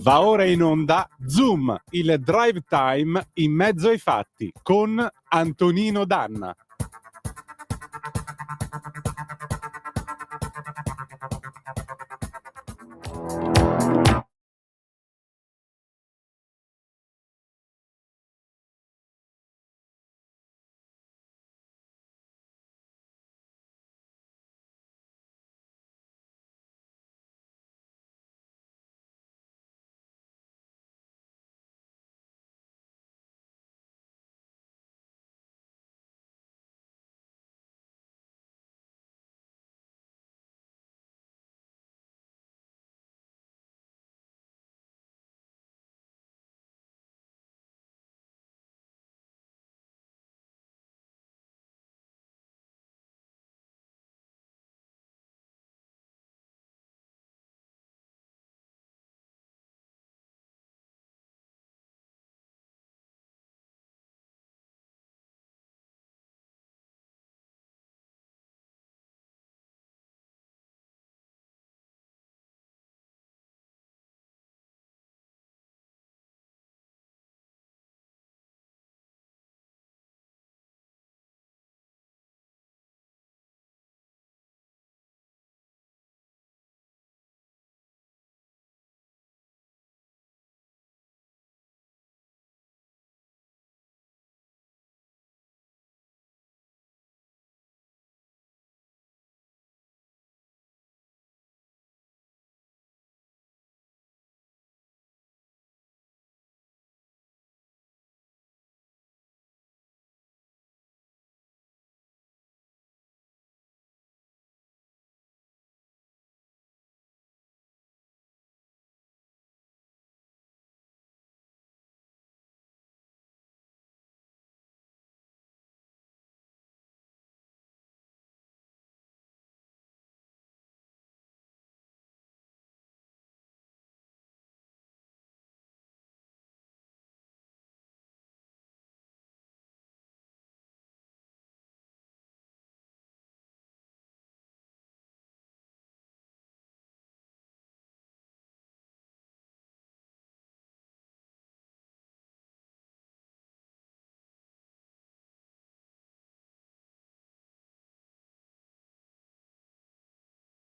Va ora in onda Zoom, il drive time in mezzo ai fatti con Antonino Danna.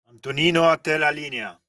Antonino, a te la linea.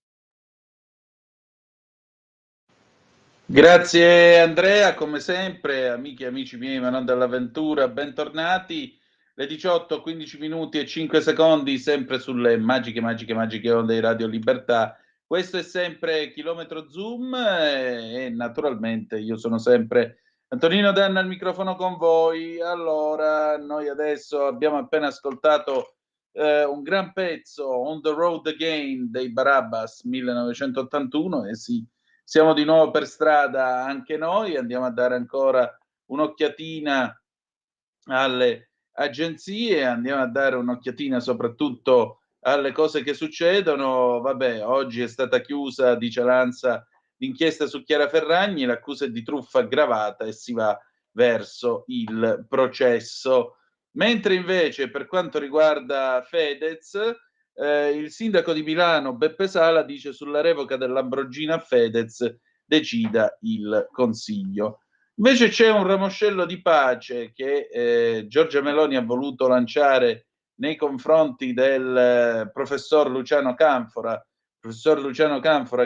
Grazie Andrea, come sempre, amiche e amici miei, ma non dell'avventura, bentornati. Le 18, 15 minuti e 5 secondi, sempre sulle magiche onde di Radio Libertà. Questo è sempre Chilometro Zoom e naturalmente io sono sempre Antonino Danna al microfono con voi. Allora, noi adesso abbiamo appena ascoltato un gran pezzo, On the Road Again, dei Barabbas 1981, e sì, siamo di nuovo per strada anche noi, andiamo a dare ancora un'occhiatina alle agenzie, andiamo a dare un'occhiatina soprattutto alle cose che succedono. Vabbè, oggi è stata chiusa, dice l'ANSA, l'inchiesta su Chiara Ferragni, l'accusa è di truffa aggravata e si va verso il processo. Mentre invece per quanto riguarda Fedez, il sindaco di Milano Beppe Sala dice: sulla revoca dell'Ambrogina a Fedez decida il Consiglio. Invece c'è un ramoscello di pace che Giorgia Meloni ha voluto lanciare nei confronti del professor Luciano Canfora,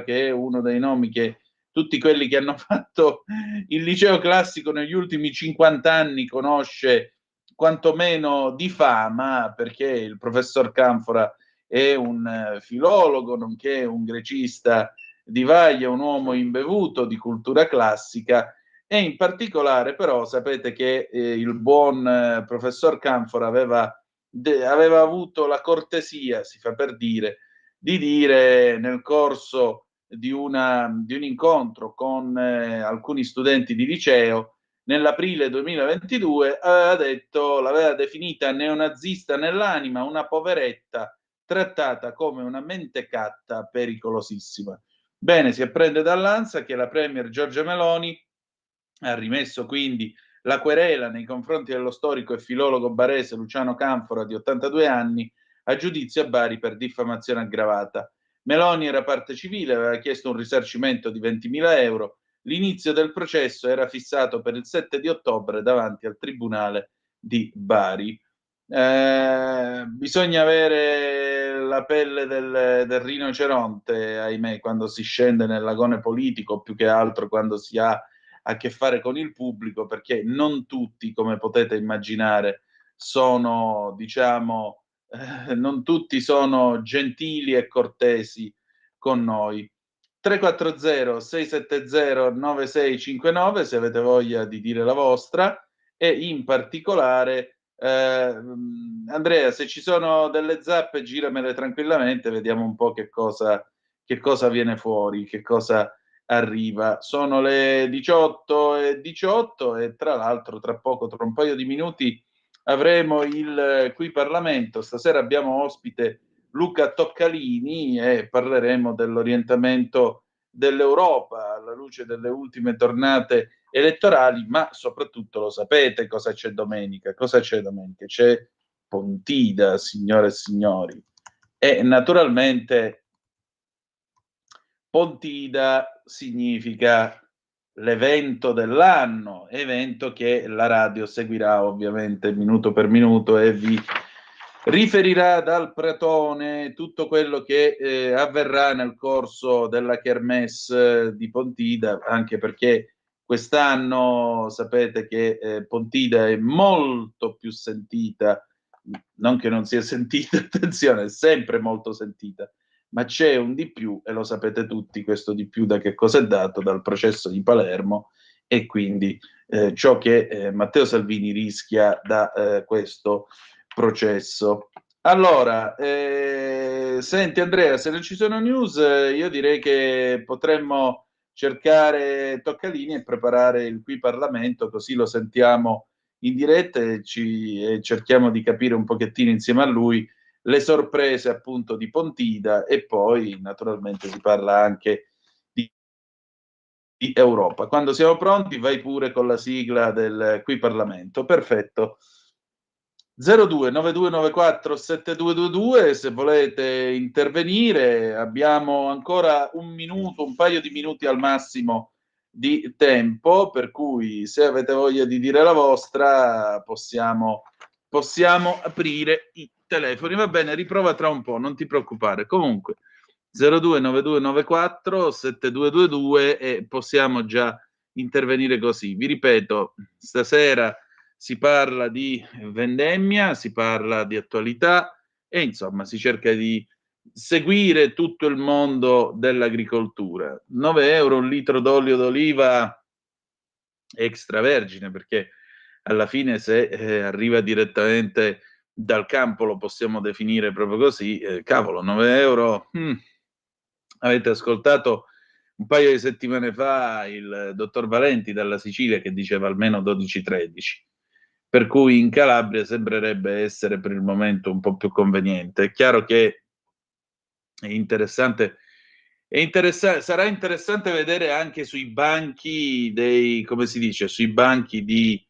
che è uno dei nomi che tutti quelli che hanno fatto il liceo classico negli ultimi 50 anni conosce quantomeno di fama, perché il professor Canfora è un filologo, nonché un grecista di vaglia, un uomo imbevuto di cultura classica, e in particolare però sapete che il buon professor Canfora aveva avuto la cortesia, si fa per dire, di dire nel corso di un incontro con alcuni studenti di liceo nell'aprile 2022, l'aveva definita neonazista nell'anima, una poveretta trattata come una mentecatta pericolosissima. Bene, si apprende dall'ANSA che la premier Giorgia Meloni ha rimesso quindi la querela nei confronti dello storico e filologo barese Luciano Canfora, di 82 anni, a giudizio a Bari per diffamazione aggravata. Meloni era parte civile, aveva chiesto un risarcimento di 20.000 euro. L'inizio del processo era fissato per il 7 di ottobre davanti al Tribunale di Bari. Bisogna avere la pelle del rinoceronte, ahimè, quando si scende nell'agone politico, più che altro quando si ha a che fare con il pubblico, perché non tutti, come potete immaginare, sono, diciamo, non tutti sono gentili e cortesi con noi. 340-670-9659 se avete voglia di dire la vostra, e in particolare Andrea, se ci sono delle zappe giramele tranquillamente, vediamo un po' che cosa viene fuori, che cosa arriva. Sono le 18:18 e tra l'altro tra poco, tra un paio di minuti, avremo il Qui Parlamento. Stasera abbiamo ospite Luca Toccalini e parleremo dell'orientamento dell'Europa alla luce delle ultime tornate elettorali, ma soprattutto lo sapete cosa c'è domenica? Cosa c'è domenica? C'è Pontida, signore e signori. E naturalmente Pontida significa l'evento dell'anno, evento che la radio seguirà ovviamente minuto per minuto e vi riferirà dal Pratone tutto quello che avverrà nel corso della Kermesse di Pontida, anche perché quest'anno sapete che Pontida è molto più sentita, non che non sia sentita, attenzione, è sempre molto sentita, ma c'è un di più, e lo sapete tutti, questo di più da che cosa è dato? Dal processo di Palermo, e quindi ciò che Matteo Salvini rischia da questo processo. Allora, senti Andrea, se non ci sono news, io direi che potremmo cercare Toccalini e preparare il Qui Parlamento, così lo sentiamo in diretta e cerchiamo di capire un pochettino insieme a lui le sorprese appunto di Pontida, e poi naturalmente si parla anche di Europa. Quando siamo pronti vai pure con la sigla del Qui Parlamento. Perfetto. 02 9294 7222 se volete intervenire, abbiamo ancora un minuto, un paio di minuti al massimo di tempo, per cui se avete voglia di dire la vostra possiamo aprire i telefoni. Va bene, riprova tra un po', non ti preoccupare. Comunque 02 9294 7222 e possiamo già intervenire così. Vi ripeto, stasera si parla di vendemmia, si parla di attualità e insomma si cerca di seguire tutto il mondo dell'agricoltura. 9 euro un litro d'olio d'oliva extravergine, perché alla fine se arriva direttamente dal campo lo possiamo definire proprio così, cavolo, 9 euro. Avete ascoltato un paio di settimane fa il dottor Valenti dalla Sicilia che diceva almeno 12-13, per cui in Calabria sembrerebbe essere per il momento un po' più conveniente. È chiaro che è interessante, sarà interessante vedere anche sui banchi dei, come si dice, sui banchi dei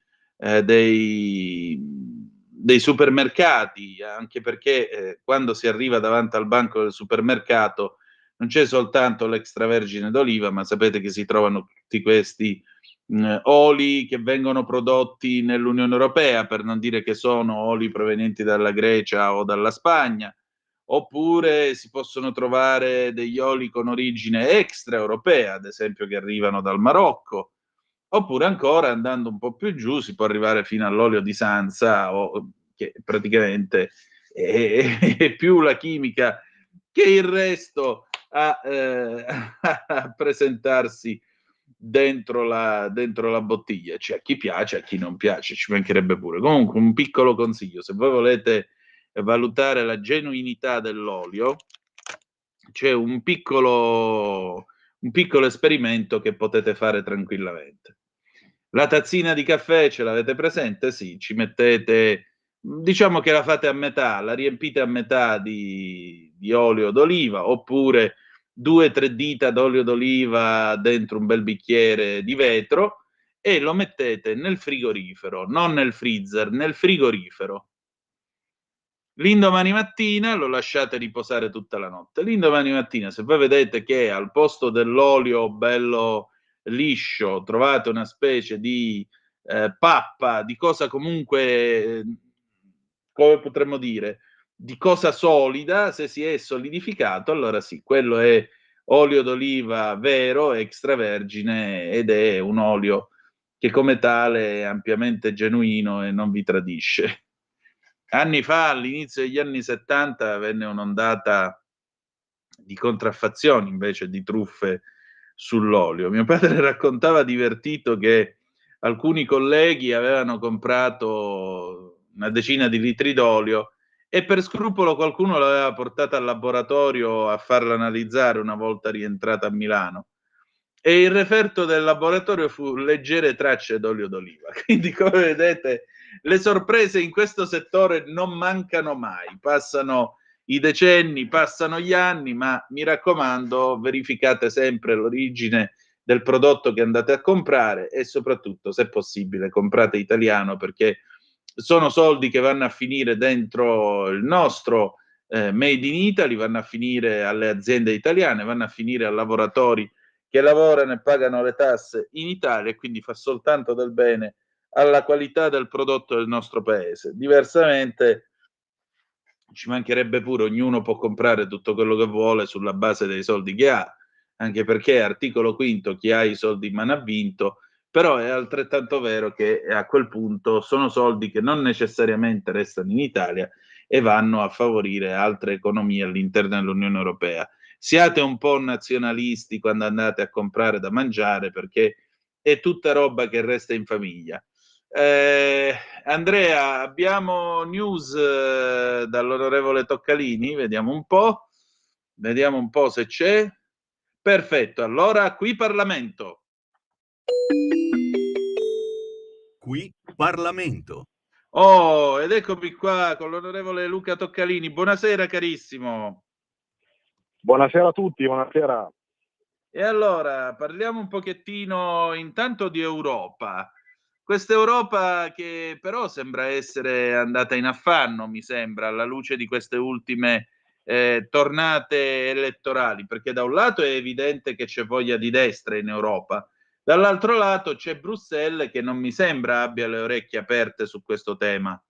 supermercati, anche perché quando si arriva davanti al banco del supermercato non c'è soltanto l'extravergine d'oliva, ma sapete che si trovano tutti questi oli che vengono prodotti nell'Unione Europea, per non dire che sono oli provenienti dalla Grecia o dalla Spagna, oppure si possono trovare degli oli con origine extraeuropea, ad esempio che arrivano dal Marocco, oppure ancora andando un po' più giù si può arrivare fino all'olio di Sansa, che praticamente è più la chimica che il resto a presentarsi dentro la bottiglia. C'è a chi piace, a chi non piace, ci mancherebbe pure. Comunque un piccolo consiglio, se voi volete valutare la genuinità dell'olio, c'è un piccolo esperimento che potete fare tranquillamente. La tazzina di caffè ce l'avete presente? Sì, ci mettete, diciamo che la fate a metà, la riempite a metà di olio d'oliva, oppure 2-3 dita d'olio d'oliva dentro un bel bicchiere di vetro e lo mettete nel frigorifero, non nel freezer, nel frigorifero. L'indomani mattina lo lasciate riposare tutta la notte. L'indomani mattina, se voi vedete che al posto dell'olio bello liscio trovate una specie di pappa, di cosa comunque, come potremmo dire, di cosa solida, se si è solidificato, allora sì, quello è olio d'oliva vero, extravergine, ed è un olio che come tale è ampiamente genuino e non vi tradisce. Anni fa, all'inizio degli anni 70, venne un'ondata di contraffazioni invece di truffe sull'olio. Mio padre raccontava divertito che alcuni colleghi avevano comprato una decina di litri d'olio e per scrupolo qualcuno l'aveva portata al laboratorio a farla analizzare una volta rientrata a Milano. E il referto del laboratorio fu leggere tracce d'olio d'oliva. Quindi, come vedete, le sorprese in questo settore non mancano mai. Passano i decenni, passano gli anni, ma mi raccomando, verificate sempre l'origine del prodotto che andate a comprare e soprattutto, se possibile, comprate italiano, perché sono soldi che vanno a finire dentro il nostro Made in Italy, vanno a finire alle aziende italiane, vanno a finire a lavoratori che lavorano e pagano le tasse in Italia, e quindi fa soltanto del bene alla qualità del prodotto del nostro paese. Diversamente ci mancherebbe pure, ognuno può comprare tutto quello che vuole sulla base dei soldi che ha, anche perché articolo quinto, chi ha i soldi in mano ha vinto, però è altrettanto vero che a quel punto sono soldi che non necessariamente restano in Italia e vanno a favorire altre economie all'interno dell'Unione Europea. Siate un po' nazionalisti quando andate a comprare da mangiare, perché è tutta roba che resta in famiglia. Andrea, abbiamo news dall'onorevole Toccalini, vediamo un po' se c'è. Perfetto, allora qui Parlamento. Qui Parlamento. Oh, ed eccomi qua con l'onorevole Luca Toccalini. Buonasera carissimo. Buonasera a tutti, buonasera. E allora parliamo un pochettino intanto di Europa. Questa Europa che però sembra essere andata in affanno, mi sembra, alla luce di queste ultime tornate elettorali, perché da un lato è evidente che c'è voglia di destra in Europa, dall'altro lato c'è Bruxelles che non mi sembra abbia le orecchie aperte su questo tema.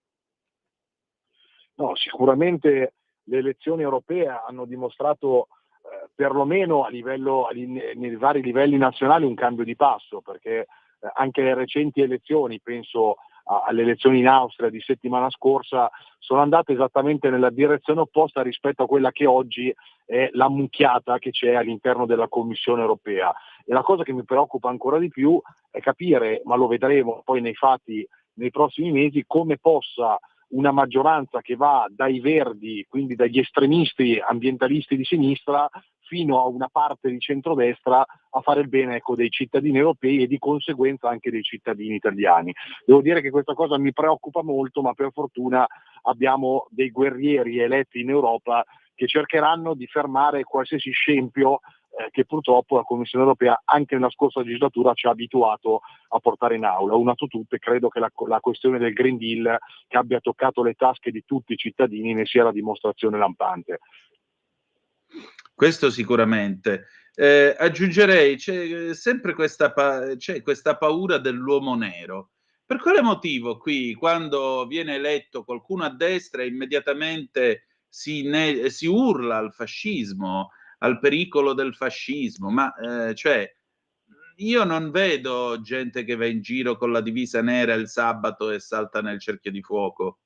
No, sicuramente le elezioni europee hanno dimostrato perlomeno nei vari livelli nazionali un cambio di passo, perché anche le recenti elezioni, penso alle elezioni in Austria di settimana scorsa, sono andate esattamente nella direzione opposta rispetto a quella che oggi è l'ammucchiata che c'è all'interno della Commissione europea. E la cosa che mi preoccupa ancora di più è capire, ma lo vedremo poi nei fatti nei prossimi mesi, come possa una maggioranza che va dai verdi, quindi dagli estremisti ambientalisti di sinistra, fino a una parte di centrodestra a fare il bene, ecco, dei cittadini europei e di conseguenza anche dei cittadini italiani. Devo dire che questa cosa mi preoccupa molto, ma per fortuna abbiamo dei guerrieri eletti in Europa che cercheranno di fermare qualsiasi scempio che purtroppo la Commissione europea anche nella scorsa legislatura ci ha abituato a portare in aula. Una su tutte, credo che la questione del Green Deal, che abbia toccato le tasche di tutti i cittadini, ne sia la dimostrazione lampante. Questo sicuramente. Aggiungerei, c'è sempre questa paura dell'uomo nero. Per quale motivo qui, quando viene eletto qualcuno a destra, immediatamente si urla al fascismo, al pericolo del fascismo? Ma io non vedo gente che va in giro con la divisa nera il sabato e salta nel cerchio di fuoco.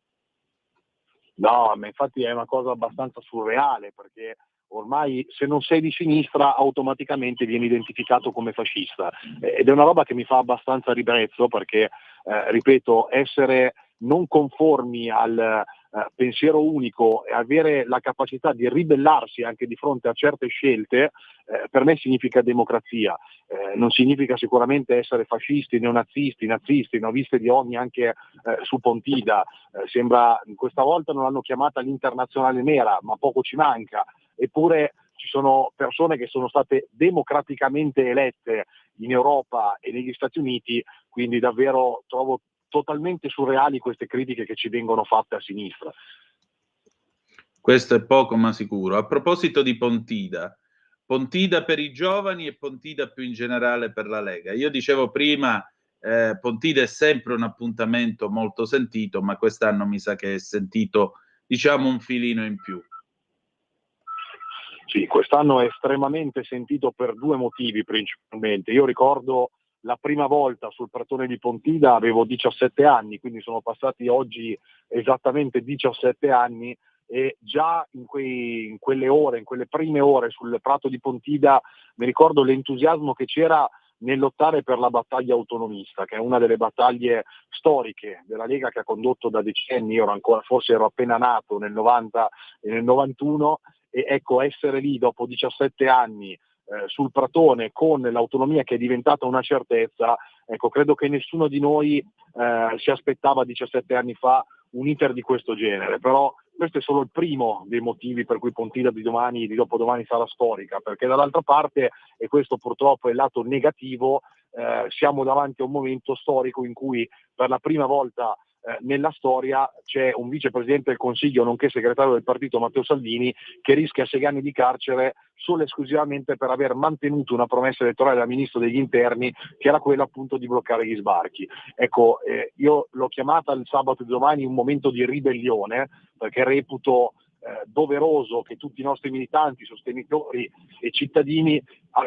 No, ma infatti è una cosa abbastanza surreale, perché ormai se non sei di sinistra automaticamente vieni identificato come fascista, ed è una roba che mi fa abbastanza ribrezzo, perché ripeto, essere non conformi al pensiero unico e avere la capacità di ribellarsi anche di fronte a certe scelte, per me significa democrazia. Non significa sicuramente essere fascisti, neonazisti, nazisti, ne ho viste di ogni anche su Pontida. Sembra questa volta non l'hanno chiamata l'internazionale nera, ma poco ci manca. Eppure ci sono persone che sono state democraticamente elette in Europa e negli Stati Uniti, quindi davvero trovo totalmente surreali queste critiche che ci vengono fatte a sinistra. Questo è poco ma sicuro. A proposito di Pontida, Pontida per i giovani e Pontida più in generale per la Lega. Io dicevo prima, Pontida è sempre un appuntamento molto sentito, ma quest'anno mi sa che è sentito, diciamo, un filino in più. Sì, quest'anno è estremamente sentito per due motivi principalmente. Io ricordo la prima volta sul pratone di Pontida, avevo 17 anni, quindi sono passati oggi esattamente 17 anni, e già in quelle ore, in quelle prime ore sul prato di Pontida, mi ricordo l'entusiasmo che c'era nel lottare per la battaglia autonomista, che è una delle battaglie storiche della Lega che ha condotto da decenni. Io forse ero appena nato nel 90 e nel 91, e ecco, essere lì dopo 17 anni sul pratone con l'autonomia che è diventata una certezza, ecco, credo che nessuno di noi si aspettava 17 anni fa un iter di questo genere, però questo è solo il primo dei motivi per cui Pontida di domani, di dopodomani sarà storica, perché dall'altra parte, e questo purtroppo è il lato negativo, siamo davanti a un momento storico in cui per la prima volta nella storia c'è un vicepresidente del Consiglio, nonché segretario del partito, Matteo Salvini, che rischia 6 anni di carcere solo e esclusivamente per aver mantenuto una promessa elettorale da ministro degli interni, che era quella appunto di bloccare gli sbarchi. Ecco, io l'ho chiamata il sabato di domani un momento di ribellione, perché reputo doveroso che tutti i nostri militanti, sostenitori e cittadini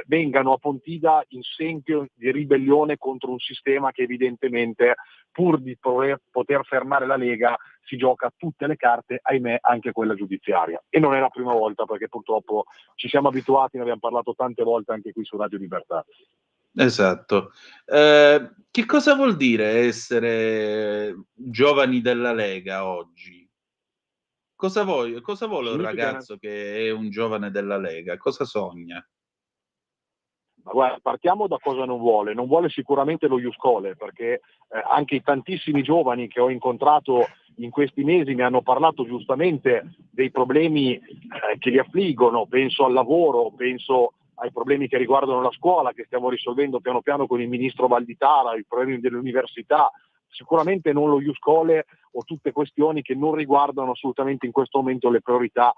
vengano a Pontida in segno di ribellione contro un sistema che evidentemente, pur di poter fermare la Lega, si gioca tutte le carte, ahimè anche quella giudiziaria. E non è la prima volta, perché purtroppo ci siamo abituati, ne abbiamo parlato tante volte anche qui su Radio Libertà. Esatto. Che cosa vuol dire essere giovani della Lega oggi? Cosa vuole un Significa ragazzo che è un giovane della Lega? Cosa sogna? Ma guarda, partiamo da cosa non vuole. Non vuole sicuramente lo Ius Scholae, perché anche i tantissimi giovani che ho incontrato in questi mesi mi hanno parlato giustamente dei problemi che li affliggono. Penso al lavoro, penso ai problemi che riguardano la scuola, che stiamo risolvendo piano piano con il ministro Valditara, i problemi dell'università. Sicuramente non lo Ius Scholae o tutte questioni che non riguardano assolutamente in questo momento le priorità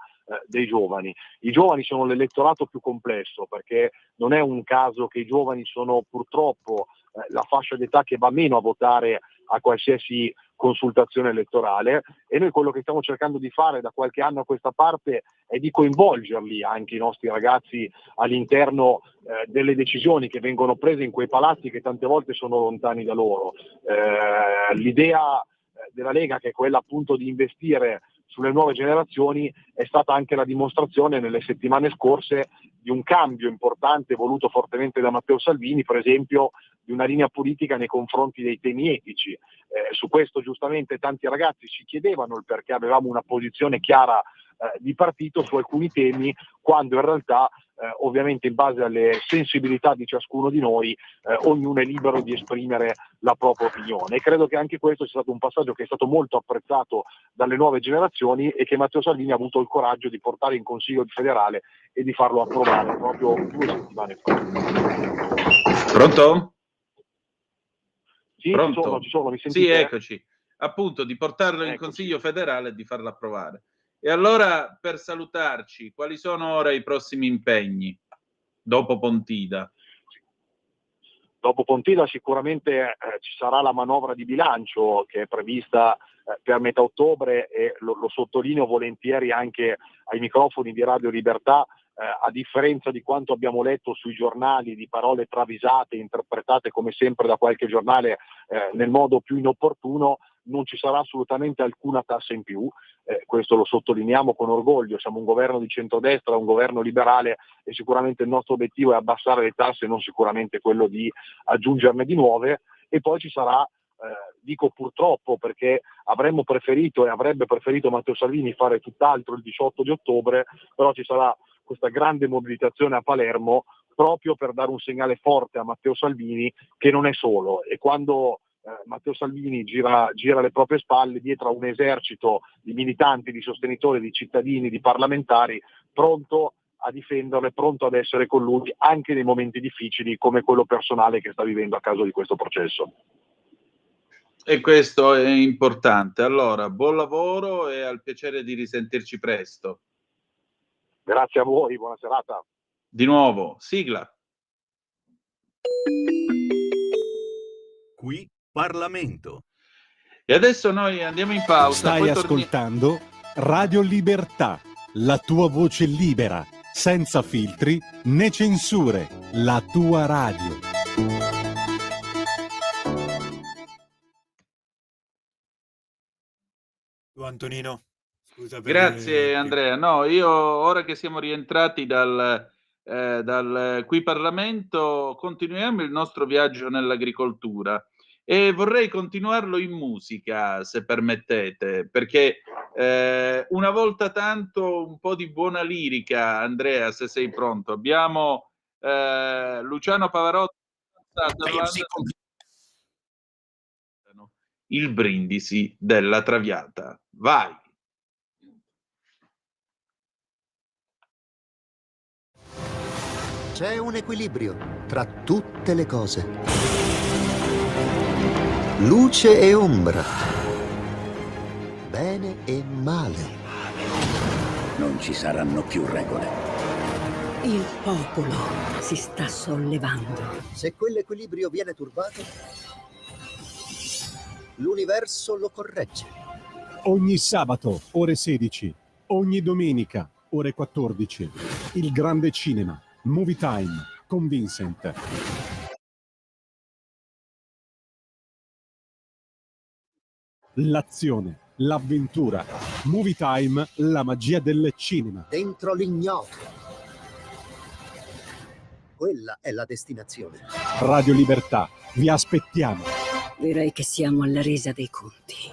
dei giovani. I giovani sono l'elettorato più complesso, perché non è un caso che i giovani sono purtroppo la fascia d'età che va meno a votare a qualsiasi consultazione elettorale, e noi quello che stiamo cercando di fare da qualche anno a questa parte è di coinvolgerli, anche i nostri ragazzi, all'interno delle decisioni che vengono prese in quei palazzi che tante volte sono lontani da loro. L'idea della Lega, che è quella appunto di investire sulle nuove generazioni, è stata anche la dimostrazione nelle settimane scorse di un cambio importante voluto fortemente da Matteo Salvini, per esempio di una linea politica nei confronti dei temi etici. Su questo giustamente tanti ragazzi ci chiedevano il perché avevamo una posizione chiara di partito su alcuni temi, quando in realtà ovviamente in base alle sensibilità di ciascuno di noi ognuno è libero di esprimere la propria opinione, e credo che anche questo sia stato un passaggio che è stato molto apprezzato dalle nuove generazioni e che Matteo Salvini ha avuto il coraggio di portare in Consiglio federale e di farlo approvare proprio 2 settimane fa. Pronto? Sì, Pronto? ci sono, mi sentite? Sì, eccoci. Appunto, di portarlo in Eccoci. Consiglio federale e di farlo approvare. E allora, per salutarci, quali sono ora i prossimi impegni dopo Pontida? Dopo Pontida sicuramente ci sarà la manovra di bilancio che è prevista per metà ottobre, e lo sottolineo volentieri anche ai microfoni di Radio Libertà, a differenza di quanto abbiamo letto sui giornali di parole travisate, interpretate come sempre da qualche giornale nel modo più inopportuno, non ci sarà assolutamente alcuna tassa in più. Questo lo sottolineiamo con orgoglio. Siamo un governo di centrodestra, un governo liberale, e sicuramente il nostro obiettivo è abbassare le tasse, non sicuramente quello di aggiungerne di nuove. E poi ci sarà, dico purtroppo perché avremmo preferito e avrebbe preferito Matteo Salvini fare tutt'altro il 18 di ottobre, però ci sarà questa grande mobilitazione a Palermo proprio per dare un segnale forte a Matteo Salvini che non è solo, e quando Matteo Salvini gira le proprie spalle dietro a un esercito di militanti, di sostenitori, di cittadini, di parlamentari pronto a difenderlo e pronto ad essere con lui anche nei momenti difficili come quello personale che sta vivendo a causa di questo processo. E questo è importante. Allora, buon lavoro e al piacere di risentirci presto. Grazie a voi, buona serata. Di nuovo, sigla. Qui Parlamento. E adesso noi andiamo in pausa. Stai poi ascoltando Radio Libertà, la tua voce libera, senza filtri né censure, la tua radio. Antonino, scusa per Grazie Andrea. No, io ora che siamo rientrati dal Qui Parlamento, continuiamo il nostro viaggio nell'agricoltura e vorrei continuarlo in musica, se permettete, perché una volta tanto un po' di buona lirica, Andrea, se sei pronto. Abbiamo Luciano Pavarotti, il Brindisi della Traviata. Vai! C'è un equilibrio tra tutte le cose. Luce e ombra. Bene e male. Non ci saranno più regole. Il popolo si sta sollevando. Se quell'equilibrio viene turbato, l'universo lo corregge. Ogni sabato, ore 16, ogni domenica, ore 14, il grande cinema, Movie Time, con Vincent. L'azione, l'avventura, Movie Time, la magia del cinema. Dentro l'ignoto. Quella è la destinazione. Radio Libertà, vi aspettiamo. Direi che siamo alla resa dei conti.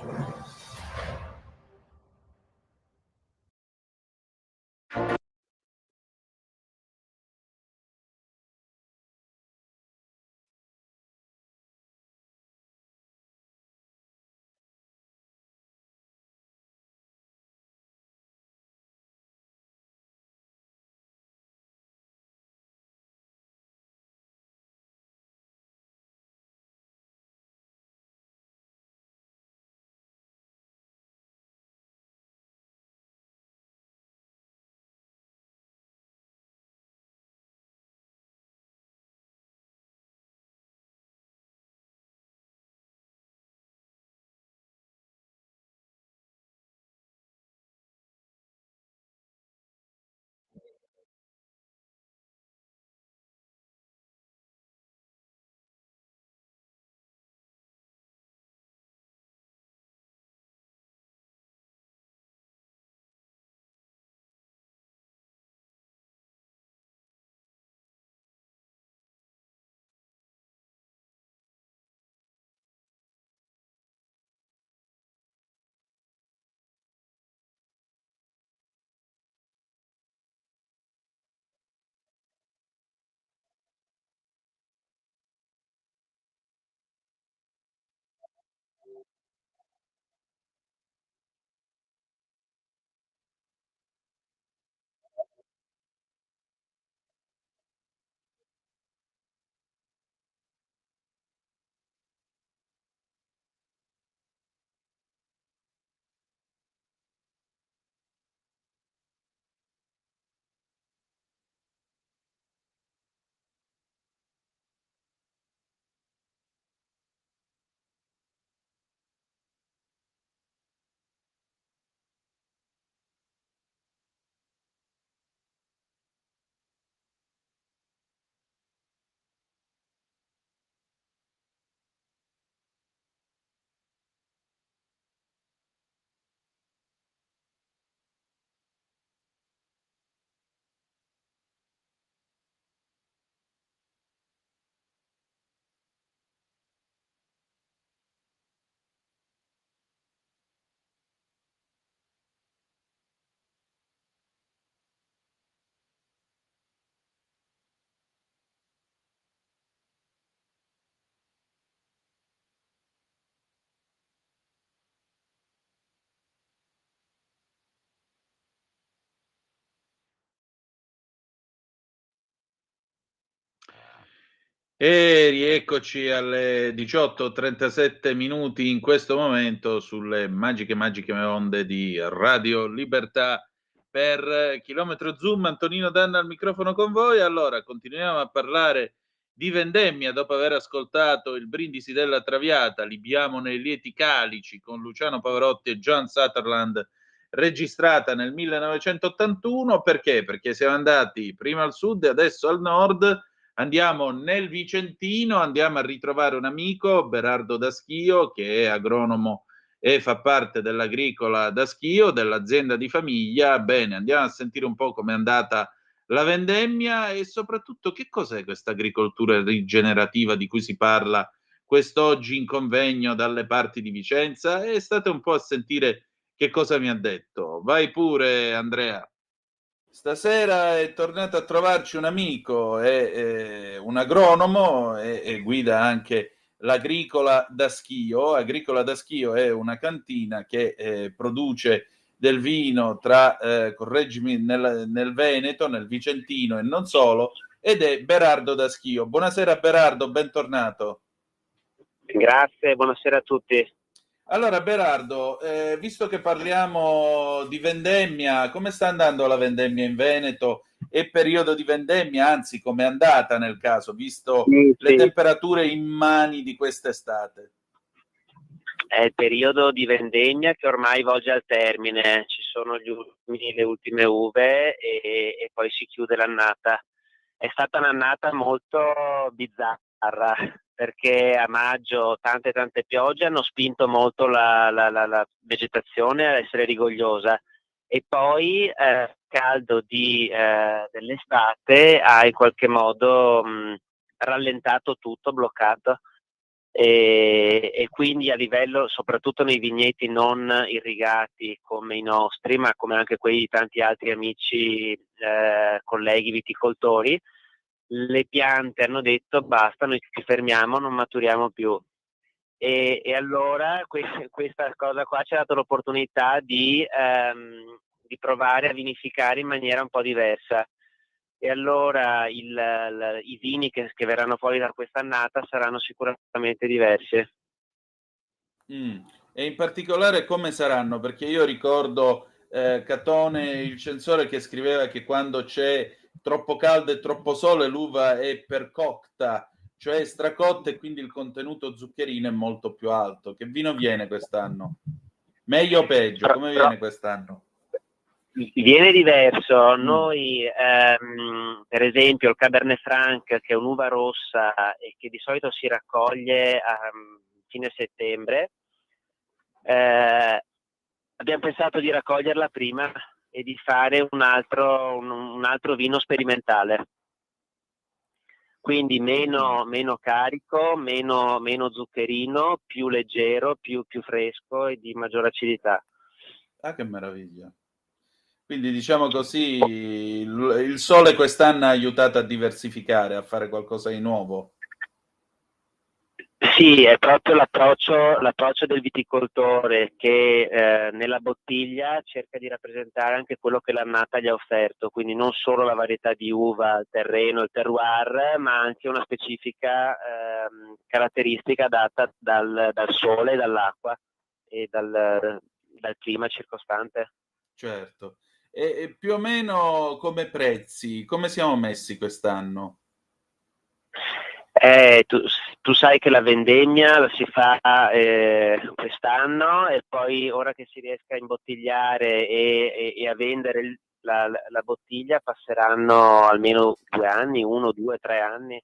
E rieccoci alle 18:37 minuti in questo momento sulle magiche onde di Radio Libertà per Chilometro Zoom. Antonino Danna al microfono con voi. Allora, continuiamo a parlare di vendemmia dopo aver ascoltato il Brindisi della Traviata, Libiamo nei lieti calici con Luciano Pavarotti e John Sutherland, registrata nel 1981. Perché? Perché siamo andati prima al sud e adesso al nord. Andiamo nel Vicentino, andiamo a ritrovare un amico, Berardo Daschio, che è agronomo e fa parte dell'Agricola Daschio, dell'azienda di famiglia. Bene, andiamo a sentire un po' com'è andata la vendemmia e soprattutto che cos'è questa agricoltura rigenerativa di cui si parla quest'oggi in convegno dalle parti di Vicenza. E state un po' a sentire che cosa mi ha detto. Vai pure, Andrea. Stasera è tornato a trovarci un amico, è un agronomo e guida anche l'Agricola Daschio. Agricola Daschio è una cantina che produce del vino correggimi, nel Veneto, nel Vicentino e non solo, ed è Berardo Daschio. Buonasera Berardo, bentornato. Grazie, buonasera a tutti. Allora Berardo, visto che parliamo di vendemmia, come sta andando la vendemmia in Veneto? È periodo di vendemmia, anzi come è andata nel caso, visto le temperature immani di quest'estate? È il periodo di vendemmia che ormai volge al termine, ci sono le ultime uve e poi si chiude l'annata. È stata un'annata molto bizzarra, perché a maggio tante piogge hanno spinto molto la vegetazione a essere rigogliosa e poi caldo dell'estate ha in qualche modo rallentato tutto, bloccato e quindi a livello, soprattutto nei vigneti non irrigati come i nostri, ma come anche quelli di tanti altri amici colleghi viticoltori, le piante hanno detto basta, noi ci fermiamo, non maturiamo più. E allora questa cosa qua ci ha dato l'opportunità di provare a vinificare in maniera un po' diversa. E allora i vini che verranno fuori da quest'annata saranno sicuramente diversi. E in particolare come saranno? Perché io ricordo Catone, il censore, che scriveva che quando c'è troppo caldo e troppo sole l'uva è percotta, cioè stracotta, e quindi il contenuto zuccherino è molto più alto. Che vino viene quest'anno? Meglio o peggio? Come viene quest'anno? Viene diverso. Noi per esempio il Cabernet Franc, che è un'uva rossa e che di solito si raccoglie a fine settembre, abbiamo pensato di raccoglierla prima e di fare un altro vino sperimentale, quindi meno carico, meno zuccherino, più leggero, più fresco e di maggior acidità. Ah, che meraviglia! Quindi diciamo così, il sole quest'anno ha aiutato a diversificare, a fare qualcosa di nuovo. Sì, è proprio l'approccio del viticoltore che nella bottiglia cerca di rappresentare anche quello che l'annata gli ha offerto, quindi non solo la varietà di uva, il terreno, il terroir, ma anche una specifica caratteristica data dal sole, dall'acqua e dal clima circostante. Certo. E più o meno come prezzi, come siamo messi quest'anno? Tu sai che la vendemmia la si fa quest'anno e poi ora che si riesca a imbottigliare e a vendere la bottiglia passeranno almeno 2 anni, 1, 2, 3 anni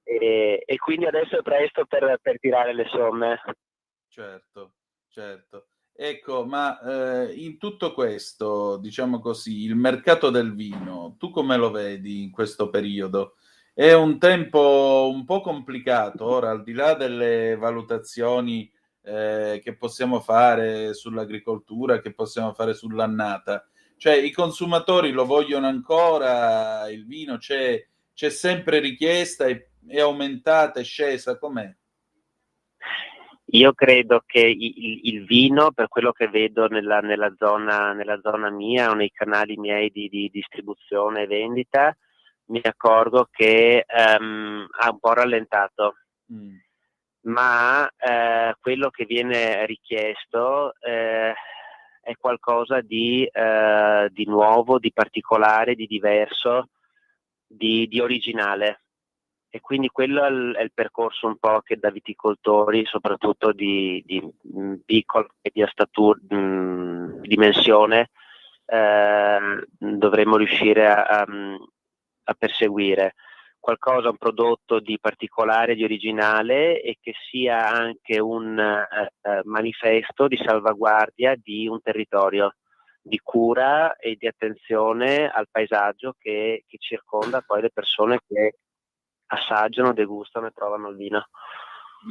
e quindi adesso è presto per tirare le somme. Certo. Ecco, ma in tutto questo, diciamo così, il mercato del vino, tu come lo vedi in questo periodo? È un tempo un po' complicato, ora, al di là delle valutazioni che possiamo fare sull'agricoltura, che possiamo fare sull'annata, cioè i consumatori lo vogliono ancora, il vino c'è sempre richiesta, è aumentata, è scesa, com'è? Io credo che il vino, per quello che vedo nella zona mia o nei canali miei di distribuzione e vendita, mi accorgo che ha un po' rallentato. Ma quello che viene richiesto è qualcosa di nuovo, di particolare, di diverso, di originale. E quindi quello è il percorso un po' che da viticoltori, soprattutto di piccola e media statura, dimensione, dovremmo riuscire a perseguire. Qualcosa, un prodotto di particolare, di originale, e che sia anche un manifesto di salvaguardia di un territorio, di cura e di attenzione al paesaggio che circonda poi le persone che assaggiano, degustano e provano il vino.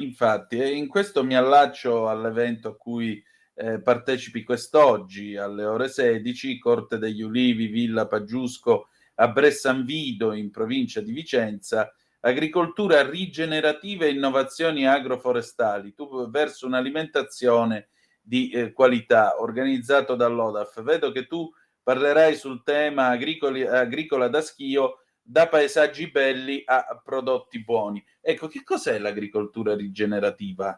Infatti, e in questo mi allaccio all'evento a cui partecipi quest'oggi alle ore 16, Corte degli Ulivi, Villa Paggiusco, a Bressanvido, in provincia di Vicenza, agricoltura rigenerativa e innovazioni agroforestali, tu verso un'alimentazione di qualità, organizzato dall'ODAF. Vedo che tu parlerai sul tema agricola da schio, da paesaggi belli a prodotti buoni. Ecco, che cos'è l'agricoltura rigenerativa?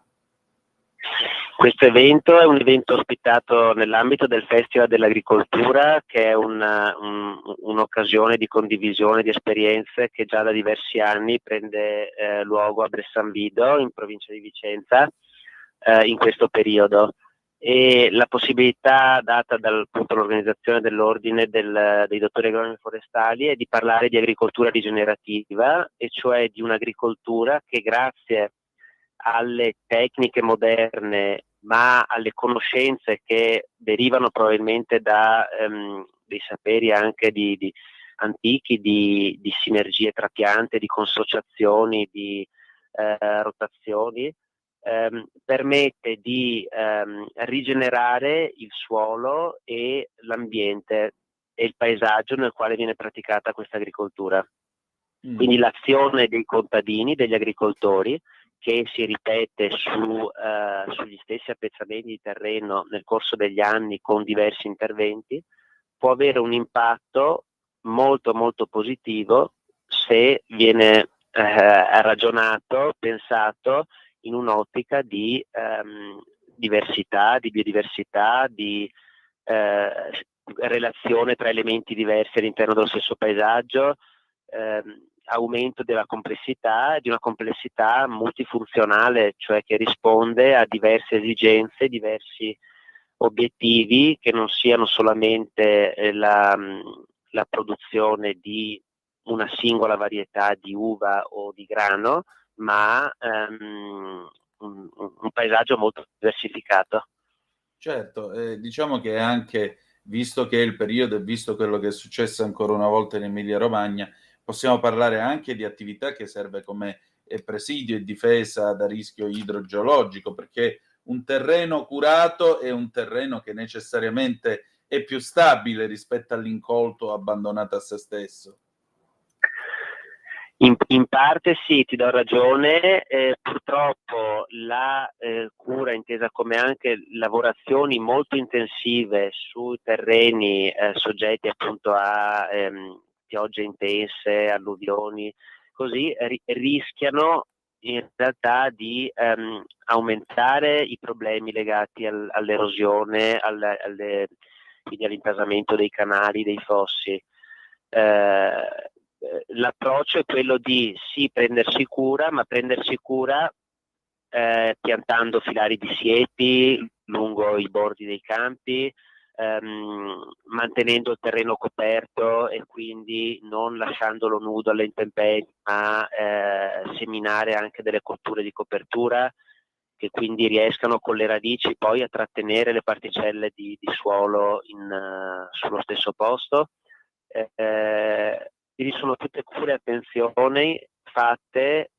Questo evento è un evento ospitato nell'ambito del Festival dell'Agricoltura, che è un'occasione di condivisione di esperienze che già da diversi anni prende luogo a Bressanvido, in provincia di Vicenza, in questo periodo. E la possibilità data dall'organizzazione dell'Ordine dei dottori agronomi forestali è di parlare di agricoltura rigenerativa, e cioè di un'agricoltura che, grazie alle tecniche moderne, ma alle conoscenze che derivano probabilmente da dei saperi anche antichi, di sinergie tra piante, di consociazioni, di rotazioni, permette di rigenerare il suolo e l'ambiente e il paesaggio nel quale viene praticata questa agricoltura. Quindi l'azione dei contadini, degli agricoltori, che si ripete sugli stessi appezzamenti di terreno nel corso degli anni con diversi interventi, può avere un impatto molto molto positivo se viene ragionato, pensato in un'ottica di diversità, di biodiversità, di relazione tra elementi diversi all'interno dello stesso paesaggio, aumento della complessità, di una complessità multifunzionale, cioè che risponde a diverse esigenze, diversi obiettivi, che non siano solamente la produzione di una singola varietà di uva o di grano, ma un paesaggio molto diversificato. Certo, diciamo che anche, visto che è il periodo e visto quello che è successo ancora una volta in Emilia-Romagna, possiamo parlare anche di attività che serve come presidio e difesa da rischio idrogeologico, perché un terreno curato è un terreno che necessariamente è più stabile rispetto all'incolto abbandonato a se stesso. In parte sì, ti do ragione, purtroppo la cura, intesa come anche lavorazioni molto intensive sui terreni soggetti appunto a piogge intense, alluvioni, così rischiano in realtà di aumentare i problemi legati all'erosione, quindi all'intasamento dei canali, dei fossi. L'approccio è quello di sì prendersi cura, ma prendersi cura piantando filari di siepi lungo i bordi dei campi, mantenendo il terreno coperto e quindi non lasciandolo nudo alle intemperie, ma seminare anche delle colture di copertura che quindi riescano con le radici poi a trattenere le particelle di suolo sullo stesso posto. Quindi sono tutte cure e attenzioni fatte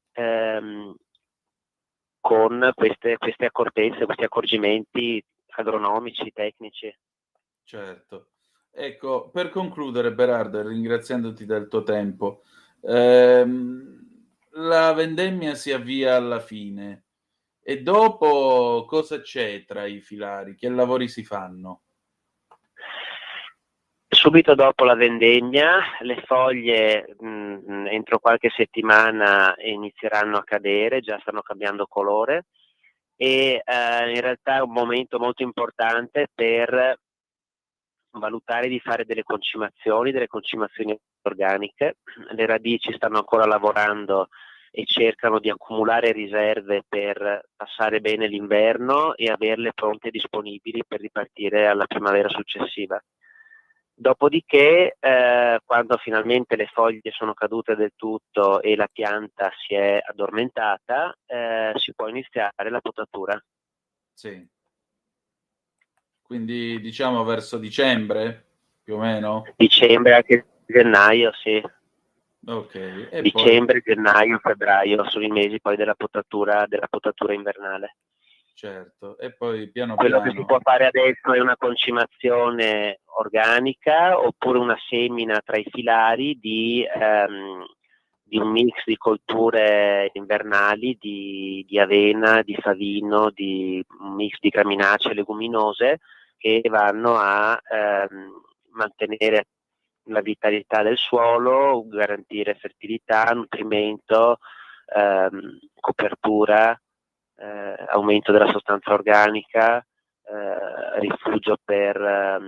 con queste accortezze, questi accorgimenti agronomici, tecnici. Certo. Ecco, per concludere, Berardo, ringraziandoti del tuo tempo, la vendemmia si avvia alla fine e dopo cosa c'è tra i filari? Che lavori si fanno? Subito dopo la vendemmia le foglie entro qualche settimana inizieranno a cadere, già stanno cambiando colore e in realtà è un momento molto importante per valutare di fare delle concimazioni organiche. Le radici stanno ancora lavorando e cercano di accumulare riserve per passare bene l'inverno e averle pronte e disponibili per ripartire alla primavera successiva. Dopodiché, quando finalmente le foglie sono cadute del tutto e la pianta si è addormentata, si può iniziare la potatura. Sì. Quindi diciamo verso dicembre, più o meno? Dicembre, anche gennaio, sì. Ok. E Dicembre, gennaio, febbraio sono i mesi poi della potatura invernale. Certo, e poi piano Quello piano. che si può fare adesso è una concimazione organica oppure una semina tra i filari di un mix di colture invernali, di avena, di favino, di un mix di graminacee e leguminose che vanno a mantenere la vitalità del suolo, garantire fertilità, nutrimento, copertura, aumento della sostanza organica, rifugio per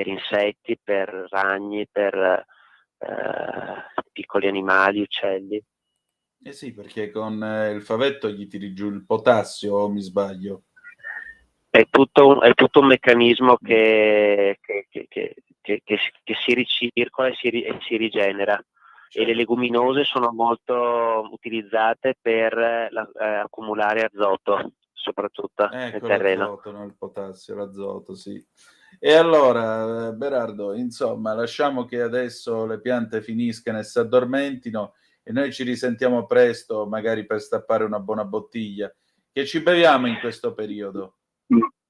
insetti, per ragni, per piccoli animali, uccelli. Eh sì, perché con il favetto gli tiri giù il potassio, o mi sbaglio? È tutto un meccanismo che si ricircola e si rigenera. E le leguminose sono molto utilizzate per accumulare azoto, soprattutto nel terreno. L'azoto, no? Il potassio, l'azoto, sì. E allora, Berardo, insomma, lasciamo che adesso le piante finiscano e si addormentino e noi ci risentiamo presto, magari per stappare una buona bottiglia. Che ci beviamo in questo periodo?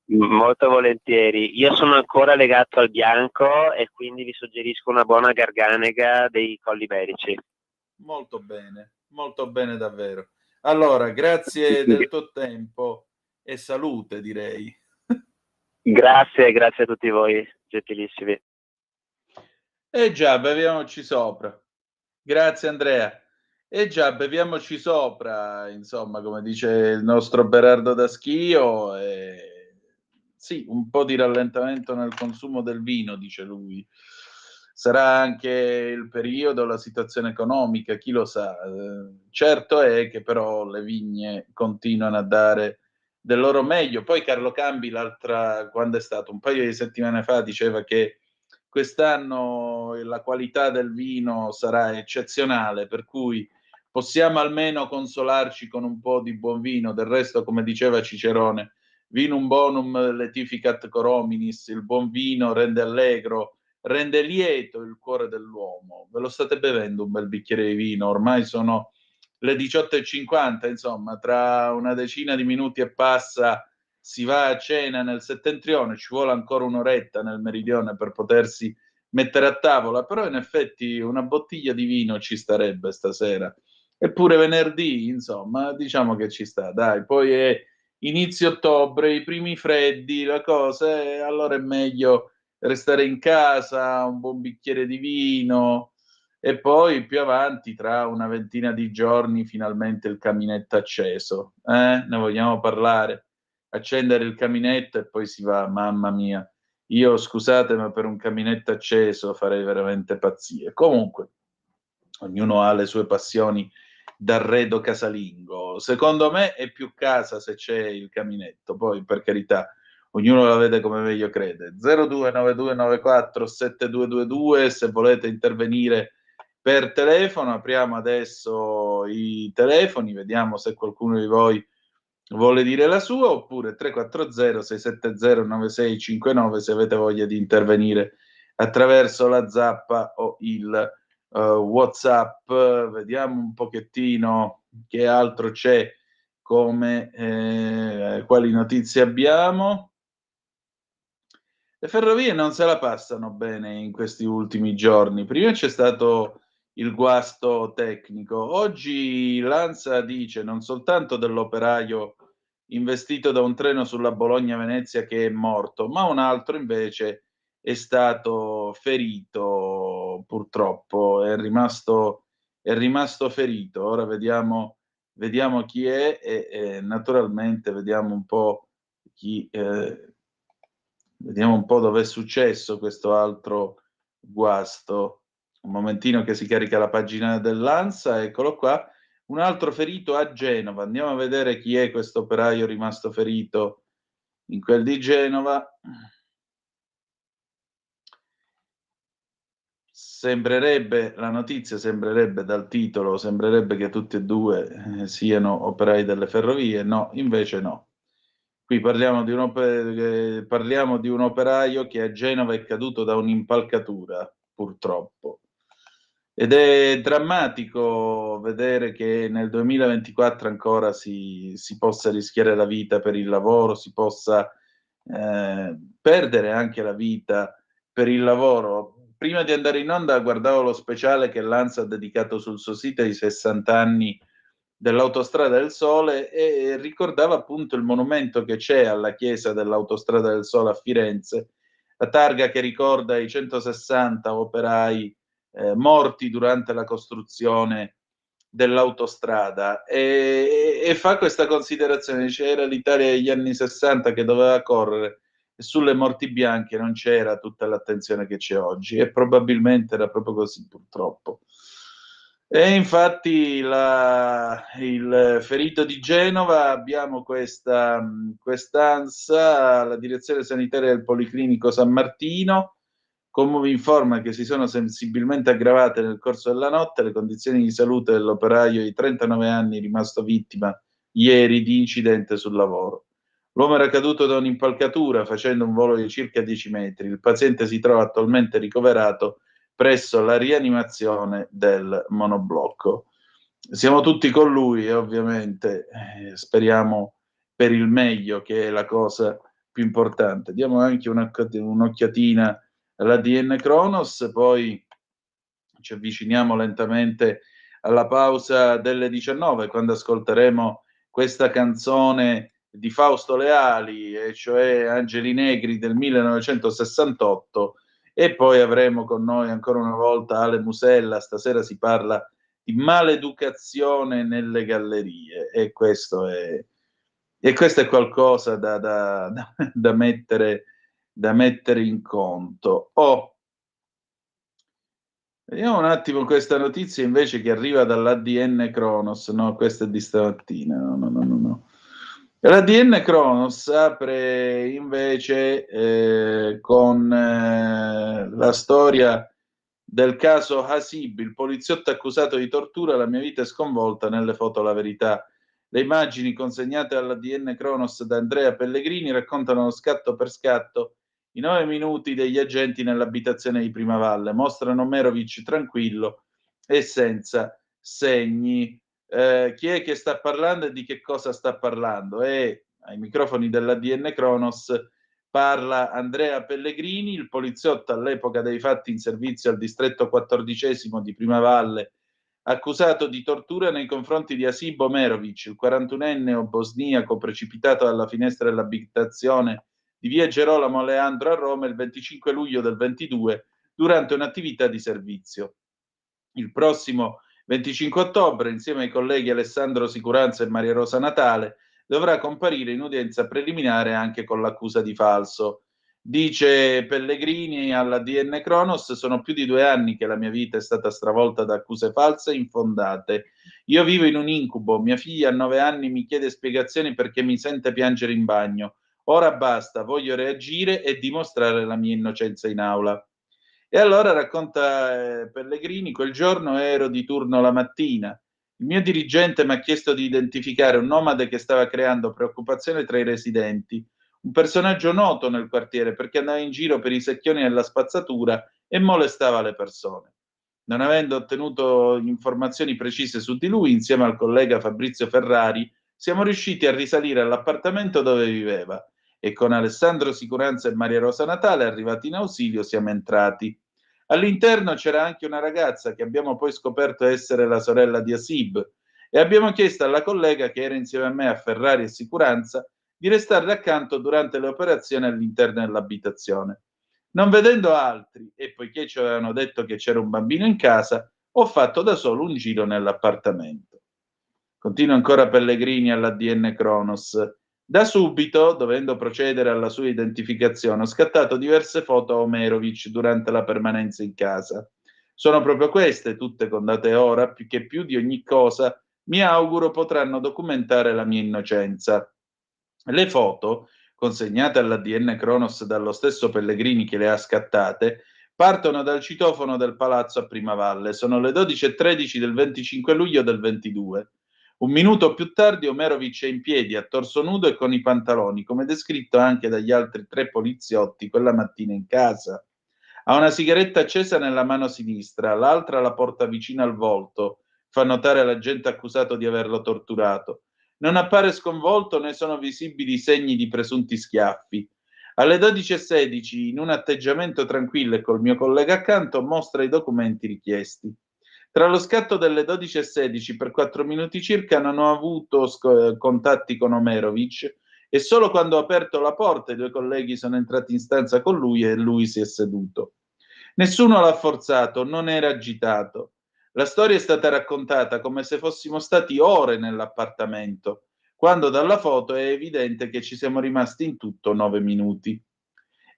Molto volentieri. Io sono ancora legato al bianco e quindi vi suggerisco una buona Garganega dei Colli Iberici. Molto bene davvero. Allora, grazie del tuo tempo e salute, direi. Grazie a tutti voi, gentilissimi. Già, beviamoci sopra. Grazie Andrea. Già, beviamoci sopra, insomma, come dice il nostro Berardo da Schio. Sì, un po' di rallentamento nel consumo del vino, dice lui. Sarà anche il periodo, la situazione economica, chi lo sa. Certo è che però le vigne continuano a dare del loro meglio. Poi Carlo Cambi, quando è stato? Un paio di settimane fa, diceva che quest'anno la qualità del vino sarà eccezionale, per cui possiamo almeno consolarci con un po' di buon vino. Del resto, come diceva Cicerone, vinum bonum letificat cor hominis, il buon vino rende allegro, rende lieto il cuore dell'uomo. Ve lo state bevendo un bel bicchiere di vino? Ormai sono le 18:50, insomma, tra una decina di minuti e passa si va a cena nel settentrione, ci vuole ancora un'oretta nel meridione per potersi mettere a tavola, però in effetti una bottiglia di vino ci starebbe stasera. Eppure venerdì, insomma, diciamo che ci sta, dai, poi è inizio ottobre, i primi freddi, la cosa, allora è meglio restare in casa, un buon bicchiere di vino e poi più avanti, tra una ventina di giorni, finalmente il caminetto acceso. Ne vogliamo parlare? Accendere il caminetto e poi si va, mamma mia. Io, scusate, ma per un caminetto acceso farei veramente pazzie. Comunque, ognuno ha le sue passioni d'arredo casalingo. Secondo me è più casa se c'è il caminetto, poi per carità, ognuno la vede come meglio crede. 0292947222 se volete intervenire per telefono, apriamo adesso i telefoni, vediamo se qualcuno di voi vuole dire la sua, oppure 340-670-9659 se avete voglia di intervenire attraverso la zappa o il WhatsApp. Vediamo un pochettino che altro c'è, quali notizie abbiamo. Le ferrovie non se la passano bene in questi ultimi giorni. Prima c'è stato il guasto tecnico, oggi l'ANSA dice non soltanto dell'operaio investito da un treno sulla Bologna-Venezia che è morto, ma un altro invece è stato ferito, purtroppo, è rimasto ferito. Ora vediamo chi è e naturalmente vediamo un po' vediamo un po' dove è successo questo altro guasto. Un momentino che si carica la pagina dell'ANSA, eccolo qua. Un altro ferito a Genova. Andiamo a vedere chi è questo operaio rimasto ferito in quel di Genova. La notizia sembrerebbe dal titolo, sembrerebbe che tutti e due siano operai delle ferrovie. No, invece no. Qui parliamo di un operaio che a Genova è caduto da un'impalcatura, purtroppo. Ed è drammatico vedere che nel 2024 ancora si possa rischiare la vita per il lavoro, si possa perdere anche la vita per il lavoro. Prima di andare in onda guardavo lo speciale che l'ANSA ha dedicato sul suo sito ai 60 anni dell'Autostrada del Sole e ricordava appunto il monumento che c'è alla chiesa dell'Autostrada del Sole a Firenze, la targa che ricorda i 160 operai morti durante la costruzione dell'autostrada e fa questa considerazione, dice era l'Italia degli anni 60 che doveva correre e sulle morti bianche non c'era tutta l'attenzione che c'è oggi e probabilmente era proprio così, purtroppo. E infatti il ferito di Genova, abbiamo quest'ANSA, la direzione sanitaria del Policlinico San Martino, come vi informa che si sono sensibilmente aggravate nel corso della notte le condizioni di salute dell'operaio di 39 anni rimasto vittima ieri di incidente sul lavoro. L'uomo era caduto da un'impalcatura facendo un volo di circa 10 metri. Il paziente si trova attualmente ricoverato presso la rianimazione del monoblocco. Siamo tutti con lui e ovviamente speriamo per il meglio, che è la cosa più importante. Diamo anche un'occhiatina all'ADN Kronos, poi ci avviciniamo lentamente alla pausa delle 19, quando ascolteremo questa canzone di Fausto Leali, e cioè Angeli Negri del 1968, e poi avremo con noi ancora una volta Ale Musella. Stasera si parla di maleducazione nelle gallerie e questo è qualcosa da mettere in conto. Vediamo un attimo questa notizia invece che arriva dall'ADN Kronos. No, questa è di stamattina. No. L'ADN Kronos apre invece con la storia del caso Hasib, il poliziotto accusato di tortura. La mia vita è sconvolta, nelle foto la verità. Le immagini consegnate all'ADN Kronos da Andrea Pellegrini raccontano scatto per scatto i 9 minuti degli agenti nell'abitazione di Primavalle. Mostrano Merovic tranquillo e senza segni. Chi è che sta parlando e di che cosa sta parlando? Ai microfoni dell'ADN Kronos parla Andrea Pellegrini, il poliziotto all'epoca dei fatti in servizio al distretto 14° di Primavalle, accusato di tortura nei confronti di Hasib Omerovic, il 41enne bosniaco precipitato dalla finestra dell'abitazione di via Gerolamo Leandro a Roma il 25 luglio del 22 durante un'attività di servizio. Il prossimo 25 ottobre, insieme ai colleghi Alessandro Sicuranza e Maria Rosa Natale, dovrà comparire in udienza preliminare anche con l'accusa di falso. Dice Pellegrini all'ADN Kronos: sono più di 2 anni che la mia vita è stata stravolta da accuse false e infondate. Io vivo in un incubo, mia figlia a 9 anni mi chiede spiegazioni perché mi sente piangere in bagno. Ora basta, voglio reagire e dimostrare la mia innocenza in aula. E allora racconta Pellegrini: quel giorno ero di turno la mattina. Il mio dirigente mi ha chiesto di identificare un nomade che stava creando preoccupazione tra i residenti, un personaggio noto nel quartiere perché andava in giro per i secchioni della spazzatura e molestava le persone. Non avendo ottenuto informazioni precise su di lui, insieme al collega Fabrizio Ferrari, siamo riusciti a risalire all'appartamento dove viveva e con Alessandro Sicuranza e Maria Rosa Natale, arrivati in ausilio, siamo entrati. All'interno c'era anche una ragazza che abbiamo poi scoperto essere la sorella di Hasib e abbiamo chiesto alla collega che era insieme a me a Ferrari e Sicuranza di restarle accanto durante le operazioni all'interno dell'abitazione. Non vedendo altri, e poiché ci avevano detto che c'era un bambino in casa, ho fatto da solo un giro nell'appartamento. Continua ancora Pellegrini all'ADN Kronos. Da subito, dovendo procedere alla sua identificazione, ho scattato diverse foto a Omerovic durante la permanenza in casa. Sono proprio queste, tutte con date e ora, che più di ogni cosa mi auguro potranno documentare la mia innocenza. Le foto, consegnate all'ADN Kronos dallo stesso Pellegrini che le ha scattate, partono dal citofono del palazzo a Primavalle. Sono le 12:13 del 25 luglio del 22. Un minuto più tardi Omerovic è in piedi, a torso nudo e con i pantaloni, come descritto anche dagli altri 3 poliziotti quella mattina in casa. Ha una sigaretta accesa nella mano sinistra, l'altra la porta vicino al volto, fa notare l'agente accusato di averlo torturato. Non appare sconvolto né sono visibili segni di presunti schiaffi. Alle 12:16, in un atteggiamento tranquillo e col mio collega accanto, mostra i documenti richiesti. Tra lo scatto delle 12:16 per 4 minuti circa non ho avuto contatti con Omerovic e solo quando ho aperto la porta i 2 colleghi sono entrati in stanza con lui e lui si è seduto. Nessuno l'ha forzato, non era agitato. La storia è stata raccontata come se fossimo stati ore nell'appartamento, quando dalla foto è evidente che ci siamo rimasti in tutto 9 minuti.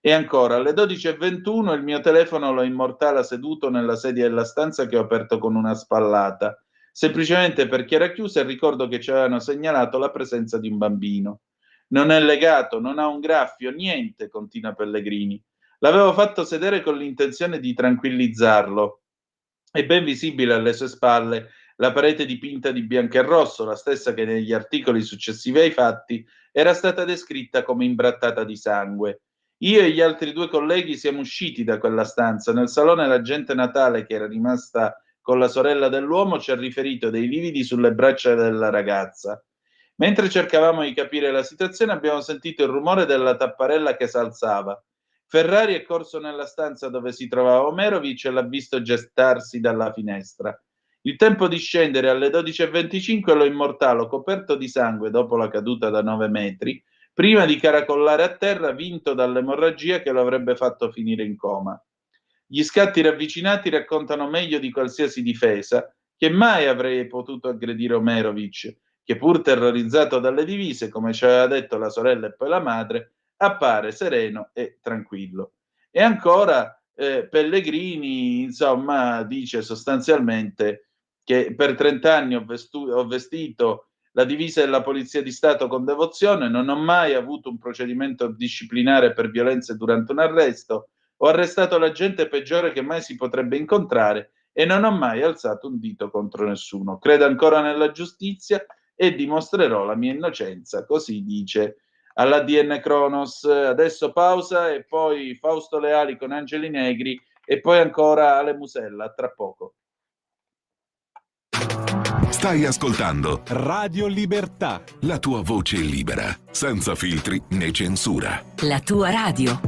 E ancora, alle 12:21 il mio telefono lo immortala seduto nella sedia della stanza che ho aperto con una spallata, semplicemente perché era chiusa e ricordo che ci avevano segnalato la presenza di un bambino. Non è legato, non ha un graffio, niente, continua Pellegrini. L'avevo fatto sedere con l'intenzione di tranquillizzarlo. È ben visibile alle sue spalle la parete dipinta di bianco e rosso, la stessa che negli articoli successivi ai fatti era stata descritta come imbrattata di sangue. Io e gli altri 2 colleghi siamo usciti da quella stanza. Nel salone l'agente Natale, che era rimasta con la sorella dell'uomo, ci ha riferito dei lividi sulle braccia della ragazza. Mentre cercavamo di capire la situazione, abbiamo sentito il rumore della tapparella che s'alzava. Ferrari è corso nella stanza dove si trovava Omerovic e l'ha visto gettarsi dalla finestra. Il tempo di scendere alle 12:25 lo immortalo, coperto di sangue dopo la caduta da 9 metri, prima di caracollare a terra, vinto dall'emorragia che lo avrebbe fatto finire in coma. Gli scatti ravvicinati raccontano meglio di qualsiasi difesa che mai avrei potuto aggredire Omerovic, che pur terrorizzato dalle divise, come ci aveva detto la sorella e poi la madre, appare sereno e tranquillo. E ancora Pellegrini, insomma, dice sostanzialmente che per 30 anni ho vestito la divisa della Polizia di Stato con devozione, non ho mai avuto un procedimento disciplinare per violenze durante un arresto, ho arrestato la gente peggiore che mai si potrebbe incontrare e non ho mai alzato un dito contro nessuno. Credo ancora nella giustizia e dimostrerò la mia innocenza, così dice all'ADN Kronos. Adesso pausa e poi Fausto Leali con Angeli Negri e poi ancora Ale Musella, tra poco. Stai ascoltando Radio Libertà. la tua voce libera, senza filtri né censura. La tua radio.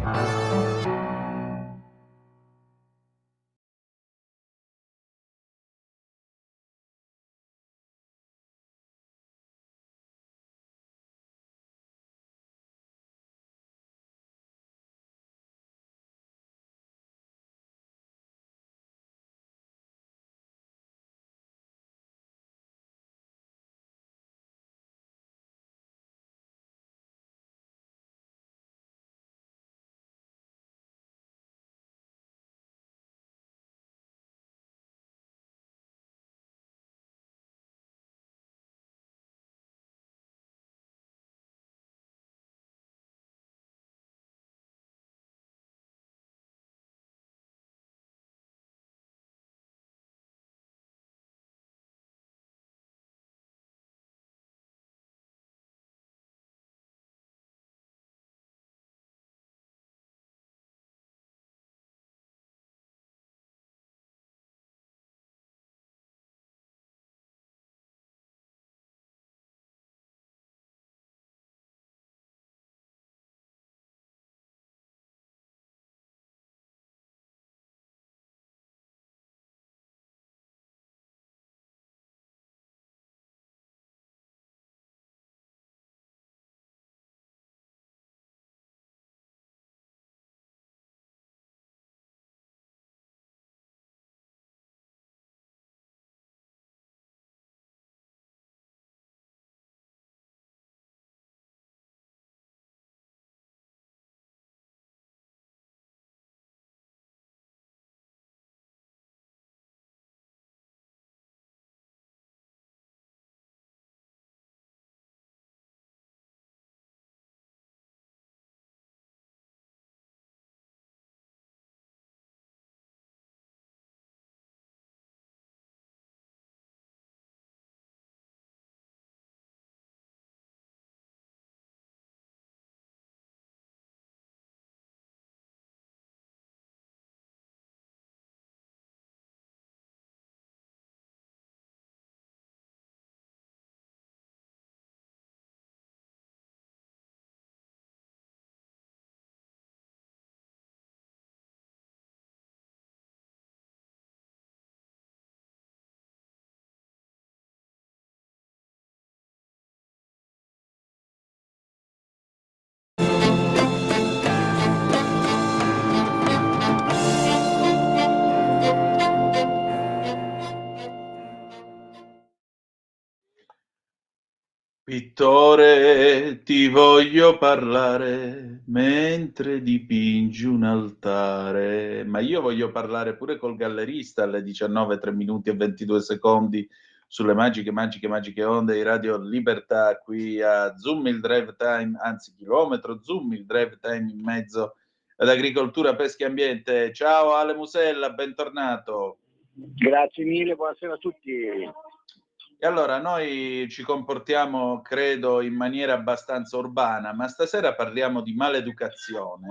Pittore, ti voglio parlare mentre dipingi un altare. Ma io voglio parlare pure col gallerista alle 19, 3 minuti e 22 secondi sulle magiche onde di Radio Libertà, qui a Zoom il Drive Time, anzi chilometro Zoom il Drive Time in mezzo ad agricoltura, pesca e ambiente. Ciao Ale Musella, bentornato. Grazie mille, buonasera a tutti. E allora noi ci comportiamo, credo, in maniera abbastanza urbana, ma stasera parliamo di maleducazione,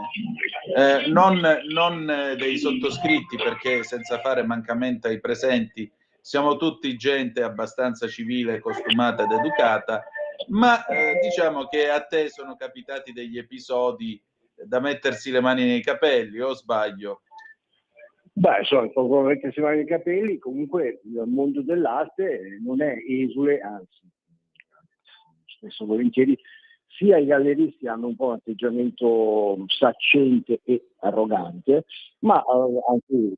non dei sottoscritti, perché senza fare mancamento ai presenti siamo tutti gente abbastanza civile, costumata ed educata, ma diciamo che a te sono capitati degli episodi da mettersi le mani nei capelli, o sbaglio? Beh, insomma, proprio mettersi mani nei capelli, comunque il mondo dell'arte non è esule, anzi, spesso volentieri, sia i galleristi hanno un po' un atteggiamento saccente e arrogante, ma anche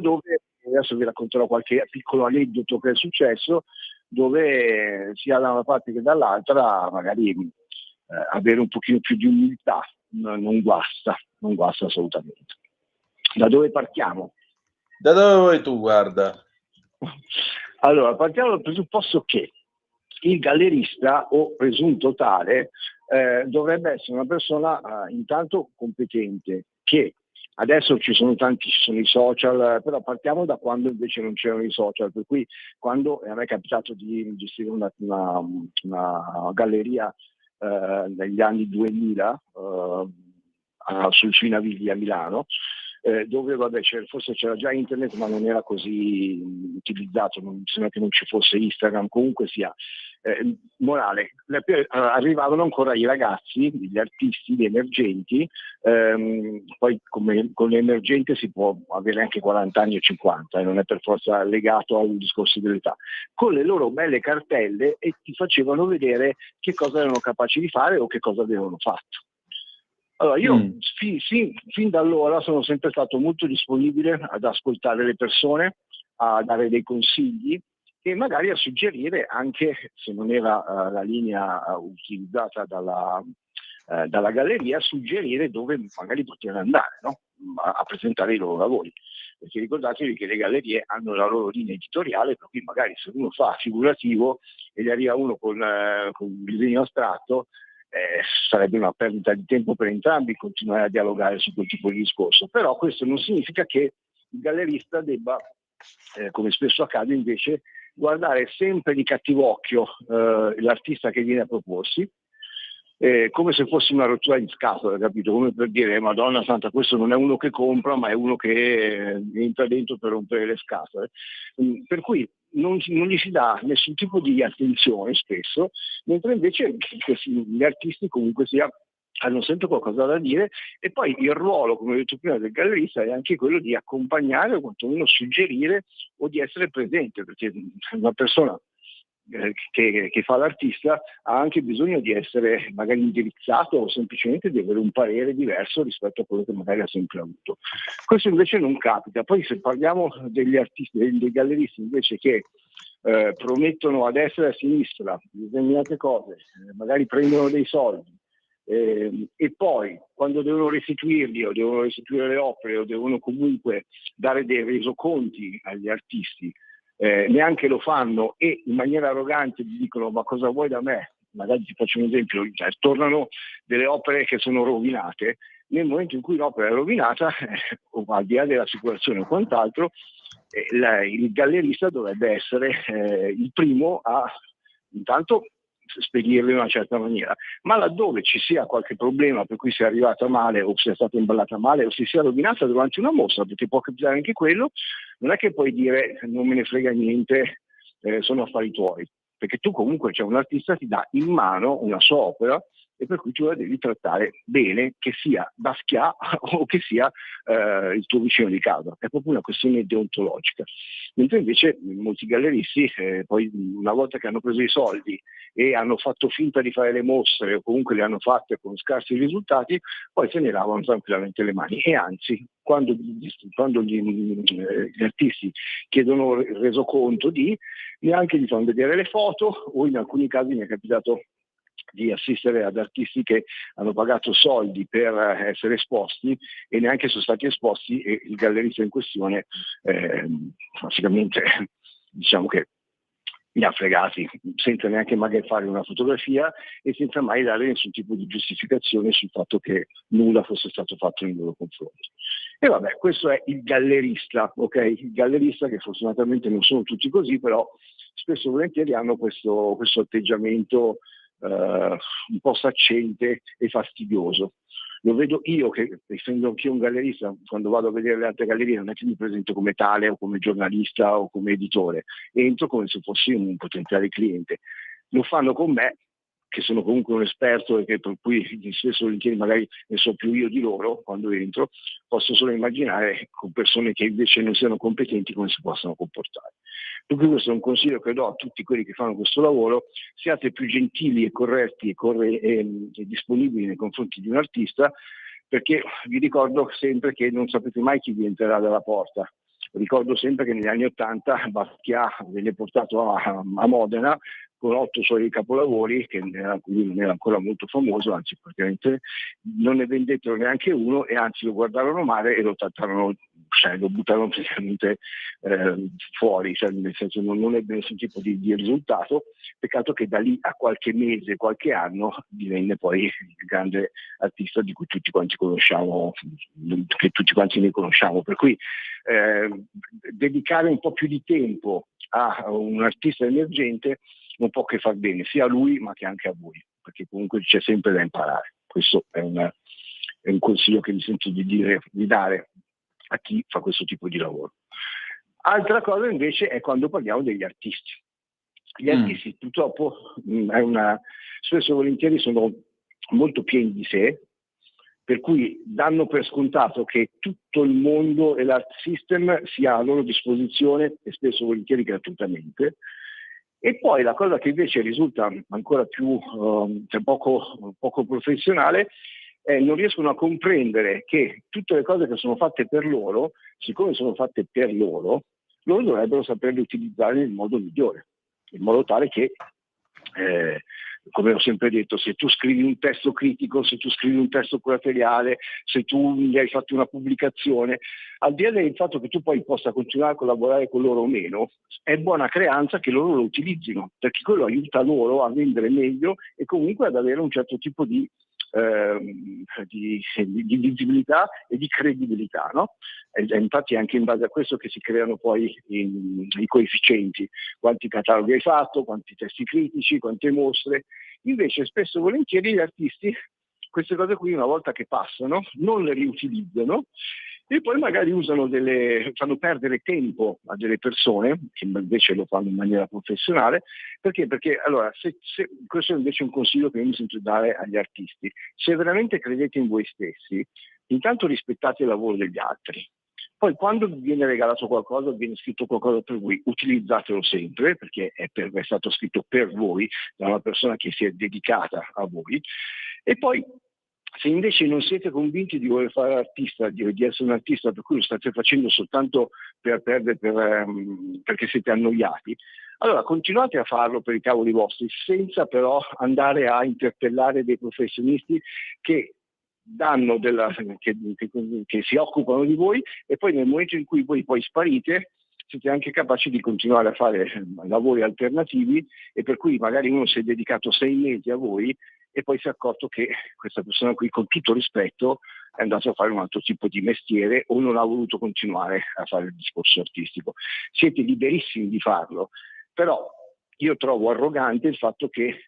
dove, adesso vi racconterò qualche piccolo aneddoto che è successo, dove sia da una parte che dall'altra magari avere un pochino più di umiltà non guasta assolutamente. Da dove partiamo? Da dove vuoi tu, guarda? Allora, partiamo dal presupposto che il gallerista o presunto tale dovrebbe essere una persona intanto competente, che adesso ci sono i social, però partiamo da quando invece non c'erano i social, per cui quando a me è capitato di gestire una galleria negli anni 2000 sul Cinavigli a Milano, dove forse c'era già internet ma non era così utilizzato, mi sembra che non ci fosse Instagram, comunque sia. Morale, arrivavano ancora i ragazzi, gli artisti, gli emergenti, poi con l'emergente si può avere anche 40 anni o 50, non è per forza legato a un discorso dell'età, con le loro belle cartelle, e ti facevano vedere che cosa erano capaci di fare o che cosa avevano fatto. Allora, io fin da allora sono sempre stato molto disponibile ad ascoltare le persone, a dare dei consigli e magari a suggerire, anche se non era la linea utilizzata dalla galleria, suggerire dove magari potevano andare, no? a presentare i loro lavori. Perché ricordatevi che le gallerie hanno la loro linea editoriale, per cui magari se uno fa figurativo e gli arriva uno con un disegno astratto, sarebbe una perdita di tempo per entrambi continuare a dialogare su quel tipo di discorso. Però questo non significa che il gallerista debba, come spesso accade invece, guardare sempre di cattivo occhio l'artista che viene a proporsi, come se fosse una rottura di scatola, capito? Come per dire, Madonna Santa, questo non è uno che compra, ma è uno che entra dentro per rompere le scatole. Per cui non gli si dà nessun tipo di attenzione spesso, mentre invece gli artisti comunque hanno sempre qualcosa da dire, e poi il ruolo, come ho detto prima, del gallerista è anche quello di accompagnare o quantomeno suggerire o di essere presente, perché una persona che fa l'artista ha anche bisogno di essere magari indirizzato o semplicemente di avere un parere diverso rispetto a quello che magari ha sempre avuto. Questo invece non capita. Poi se parliamo degli artisti, dei galleristi invece che promettono a destra e a sinistra determinate cose, magari prendono dei soldi, e poi quando devono restituirli o devono restituire le opere o devono comunque dare dei resoconti agli artisti, neanche lo fanno e in maniera arrogante gli dicono: ma cosa vuoi da me? Magari ti faccio un esempio, tornano delle opere che sono rovinate. Nel momento in cui l'opera è rovinata, o al di là dell'assicurazione o quant'altro, il gallerista dovrebbe essere il primo a intanto spedirle in una certa maniera, ma laddove ci sia qualche problema per cui sia arrivata male o sia stata imballata male o si sia rovinata durante una mostra, perché può capitare anche quello, non è che puoi dire non me ne frega niente, sono affari tuoi, perché tu comunque, un artista ti dà in mano una sua opera e per cui tu la devi trattare bene, che sia Basquiat o che sia il tuo vicino di casa. È proprio una questione deontologica. Mentre invece molti galleristi, poi una volta che hanno preso i soldi e hanno fatto finta di fare le mostre, o comunque le hanno fatte con scarsi risultati, poi se ne lavano tranquillamente le mani. E anzi, quando gli artisti chiedono il resoconto neanche gli fanno vedere le foto, o in alcuni casi mi è capitato di assistere ad artisti che hanno pagato soldi per essere esposti e neanche sono stati esposti, e il gallerista in questione basicamente diciamo che li ha fregati senza neanche magari fare una fotografia e senza mai dare nessun tipo di giustificazione sul fatto che nulla fosse stato fatto nei loro confronti. E vabbè, questo è il gallerista, ok? Il gallerista, che fortunatamente non sono tutti così, però spesso e volentieri hanno questo atteggiamento un po' saccente e fastidioso. Lo vedo io, che essendo anch'io un gallerista, quando vado a vedere le altre gallerie non è che mi presento come tale o come giornalista o come editore, entro come se fossi un potenziale cliente. Lo fanno con me, che sono comunque un esperto e che per cui spesso volentieri magari ne so più io di loro quando entro. Posso solo immaginare con persone che invece non siano competenti come si possono comportare. Per cui questo è un consiglio che do a tutti quelli che fanno questo lavoro: siate più gentili e corretti e disponibili nei confronti di un artista, perché vi ricordo sempre che non sapete mai chi vi entrerà dalla porta. Ricordo sempre che negli anni '80 Basquiat venne portato a Modena con 8 suoi capolavori, che non era ancora molto famoso, anzi praticamente non ne vendettero neanche uno, e anzi lo guardarono male e lo trattarono, lo buttarono praticamente fuori, nel senso non ebbe nessun tipo di risultato. Peccato che da lì a qualche mese, qualche anno, divenne poi il grande artista di cui tutti quanti conosciamo, che tutti quanti ne conosciamo. Per cui dedicare un po' più di tempo a un artista emergente non può che far bene sia a lui ma che anche a voi, perché comunque c'è sempre da imparare. Questo è un consiglio che mi sento di dare a chi fa questo tipo di lavoro. Altra cosa invece è quando parliamo degli artisti. Gli artisti purtroppo spesso e volentieri sono molto pieni di sé, per cui danno per scontato che tutto il mondo e l'art system sia a loro disposizione, e spesso volentieri gratuitamente. E poi la cosa che invece risulta ancora più poco professionale è non riescono a comprendere che tutte le cose che sono fatte per loro, siccome sono fatte per loro dovrebbero saperle utilizzare nel modo migliore, in modo tale che come ho sempre detto, se tu scrivi un testo critico, se tu scrivi un testo curatoriale, se tu gli hai fatto una pubblicazione, al di là del fatto che tu poi possa continuare a collaborare con loro o meno, è buona creanza che loro lo utilizzino, perché quello aiuta loro a vendere meglio e comunque ad avere un certo tipo di visibilità e di credibilità, no? E infatti è anche in base a questo che si creano poi i coefficienti: quanti cataloghi hai fatto, quanti testi critici, quante mostre. Invece spesso e volentieri gli artisti queste cose qui, una volta che passano, non le riutilizzano e poi magari fanno perdere tempo a delle persone che invece lo fanno in maniera professionale. Perché? Perché allora, questo è invece un consiglio che io mi sento di dare agli artisti: se veramente credete in voi stessi, intanto rispettate il lavoro degli altri. Poi quando vi viene regalato qualcosa, viene scritto qualcosa per voi, utilizzatelo sempre, perché è stato scritto per voi, da una persona che si è dedicata a voi. E poi, se invece non siete convinti di voler fare l'artista, di essere un artista, per cui lo state facendo soltanto perché siete annoiati, allora continuate a farlo per i cavoli vostri, senza però andare a interpellare dei professionisti che che si occupano di voi, e poi nel momento in cui voi poi sparite siete anche capaci di continuare a fare lavori alternativi, e per cui magari uno si è dedicato 6 mesi a voi e poi si è accorto che questa persona qui, con tutto rispetto, è andato a fare un altro tipo di mestiere o non ha voluto continuare a fare il discorso artistico. Siete liberissimi di farlo, però io trovo arrogante il fatto che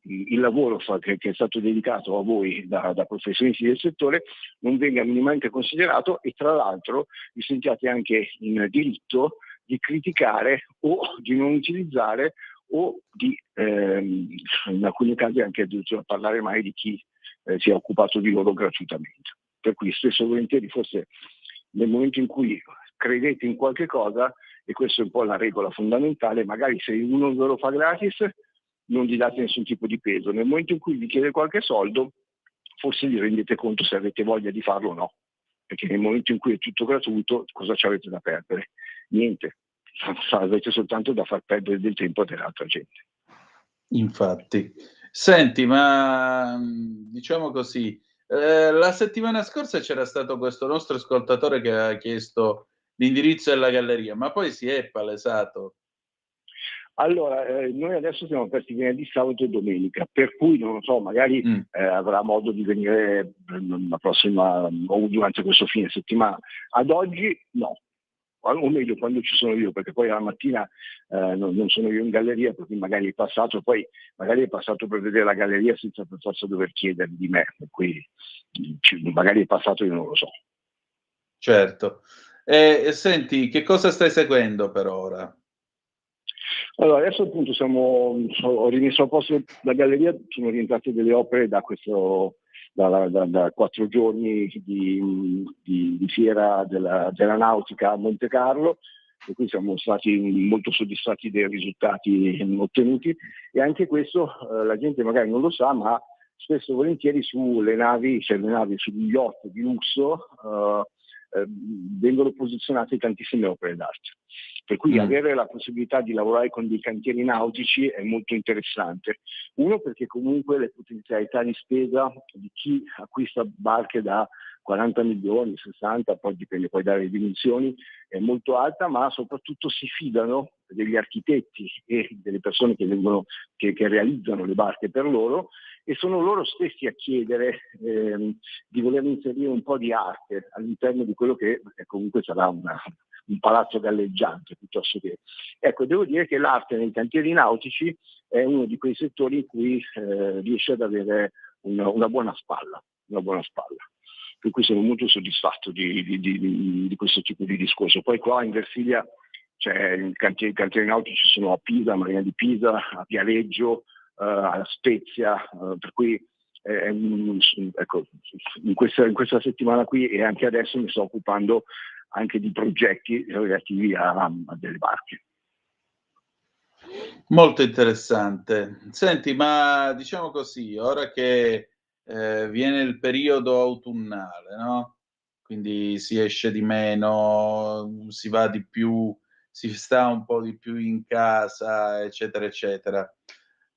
il lavoro che è stato dedicato a voi da professionisti del settore non venga minimamente considerato, e tra l'altro vi sentiate anche in diritto di criticare o di non utilizzare o in alcuni casi anche addirittura parlare mai di chi si è occupato di loro gratuitamente. Per cui spesso e volentieri, forse nel momento in cui credete in qualche cosa, e questa è un po' la regola fondamentale, magari se uno ve lo fa gratis non gli date nessun tipo di peso. Nel momento in cui vi chiede qualche soldo, forse vi rendete conto se avete voglia di farlo o no, perché nel momento in cui è tutto gratuito, cosa ci avete da perdere? Niente, avete soltanto da far perdere del tempo dell'altra gente. Infatti. Senti, ma diciamo così, la settimana scorsa c'era stato questo nostro ascoltatore che aveva chiesto l'indirizzo della galleria, ma poi si è palesato. Allora, noi adesso siamo aperti venerdì, sabato e domenica, per cui non lo so, magari avrà modo di venire la prossima o durante questo fine settimana. Ad oggi no, o meglio quando ci sono io, perché poi alla mattina non sono io in galleria, per cui magari è passato per vedere la galleria senza per forza dover chiedere di me, per cui magari è passato, io non lo so. Certo. E senti, che cosa stai seguendo per ora? Allora, adesso appunto ho rimesso a posto la galleria, sono rientrate delle opere da 4 giorni di fiera della nautica a Monte Carlo, per cui siamo stati molto soddisfatti dei risultati ottenuti, e anche questo la gente magari non lo sa, ma spesso e volentieri sulle navi, sugli yacht di lusso, vengono posizionate tantissime opere d'arte. Per cui avere la possibilità di lavorare con dei cantieri nautici è molto interessante. Uno, perché comunque le potenzialità di spesa di chi acquista barche da 40 milioni, 60, poi dipende poi dalle dimensioni, è molto alta, ma soprattutto si fidano degli architetti e delle persone che realizzano le barche per loro, e sono loro stessi a chiedere di voler inserire un po' di arte all'interno di quello che comunque sarà un palazzo galleggiante piuttosto che. Ecco, devo dire che l'arte nei cantieri nautici è uno di quei settori in cui riesce ad avere una buona spalla. Per cui sono molto soddisfatto di questo tipo di discorso. Poi qua in Versilia i cantieri nautici sono a Pisa, a Marina di Pisa, a Viareggio, a Spezia, per cui ecco, in questa settimana qui e anche adesso mi sto occupando anche di progetti relativi a delle barche. Molto interessante. Senti, ma diciamo così, ora che viene il periodo autunnale, no? Quindi si esce di meno, si va di più, si sta un po' di più in casa, eccetera, eccetera.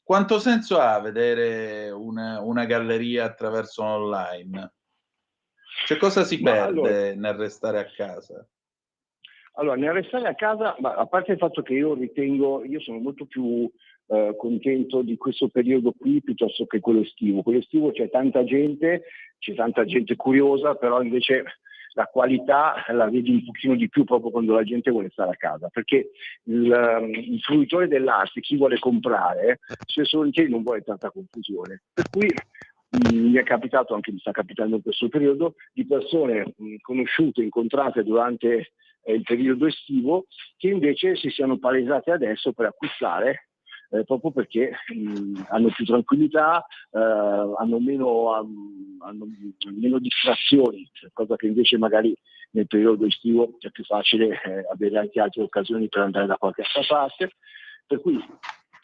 Quanto senso ha vedere una galleria attraverso online? Cioè, cosa si perde nel restare a casa? Allora, nel restare a casa, a parte il fatto che io sono molto più contento di questo periodo qui piuttosto che quello estivo. Quello estivo c'è tanta gente curiosa, però invece la qualità la vedi un pochino di più proprio quando la gente vuole stare a casa, perché il fruitore dell'arte, chi vuole comprare, spesso volentieri non vuole tanta confusione. Per cui mi sta capitando in questo periodo, di persone conosciute, incontrate durante il periodo estivo, che invece si siano palesate adesso per acquistare, proprio perché hanno più tranquillità, hanno meno distrazioni, cosa che invece magari nel periodo estivo è più facile avere anche altre occasioni per andare da qualche altra parte. Per cui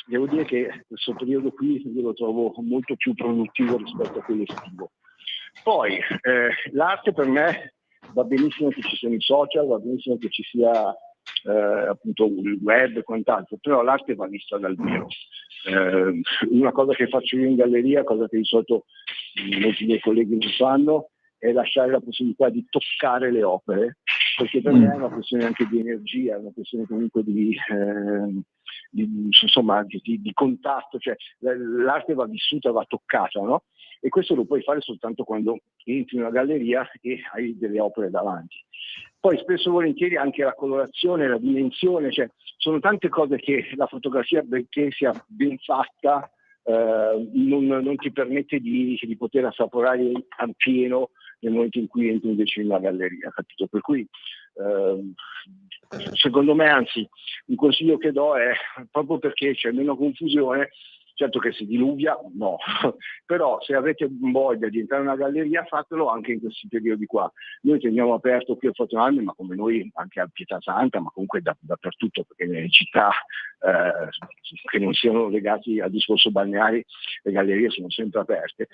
devo dire che questo periodo qui io lo trovo molto più produttivo rispetto a quello estivo. Poi l'arte per me va benissimo che ci siano i social, va benissimo che ci sia appunto il web e quant'altro, però l'arte va vista dal vivo. Una cosa che faccio io in galleria, cosa che di solito molti miei colleghi non fanno, è lasciare la possibilità di toccare le opere, perché per me è una questione anche di energia, è una questione comunque di contatto, cioè l'arte va vissuta, va toccata, no? E questo lo puoi fare soltanto quando entri in una galleria e hai delle opere davanti. Poi spesso e volentieri anche la colorazione, la dimensione, cioè sono tante cose che la fotografia, benché sia ben fatta, non ti permette di poter assaporare a pieno nel momento in cui entri invece in una galleria, capito? Per cui Secondo me, anzi, un consiglio che do è proprio perché c'è meno confusione. Certo che se diluvia, no, però se avete voglia di entrare in una galleria fatelo anche in questi periodi qua. Noi teniamo aperto qui a Fortunale, ma come noi anche a Pietrasanta, ma comunque dappertutto, perché nelle città che non siano legati al discorso balneari le gallerie sono sempre aperte.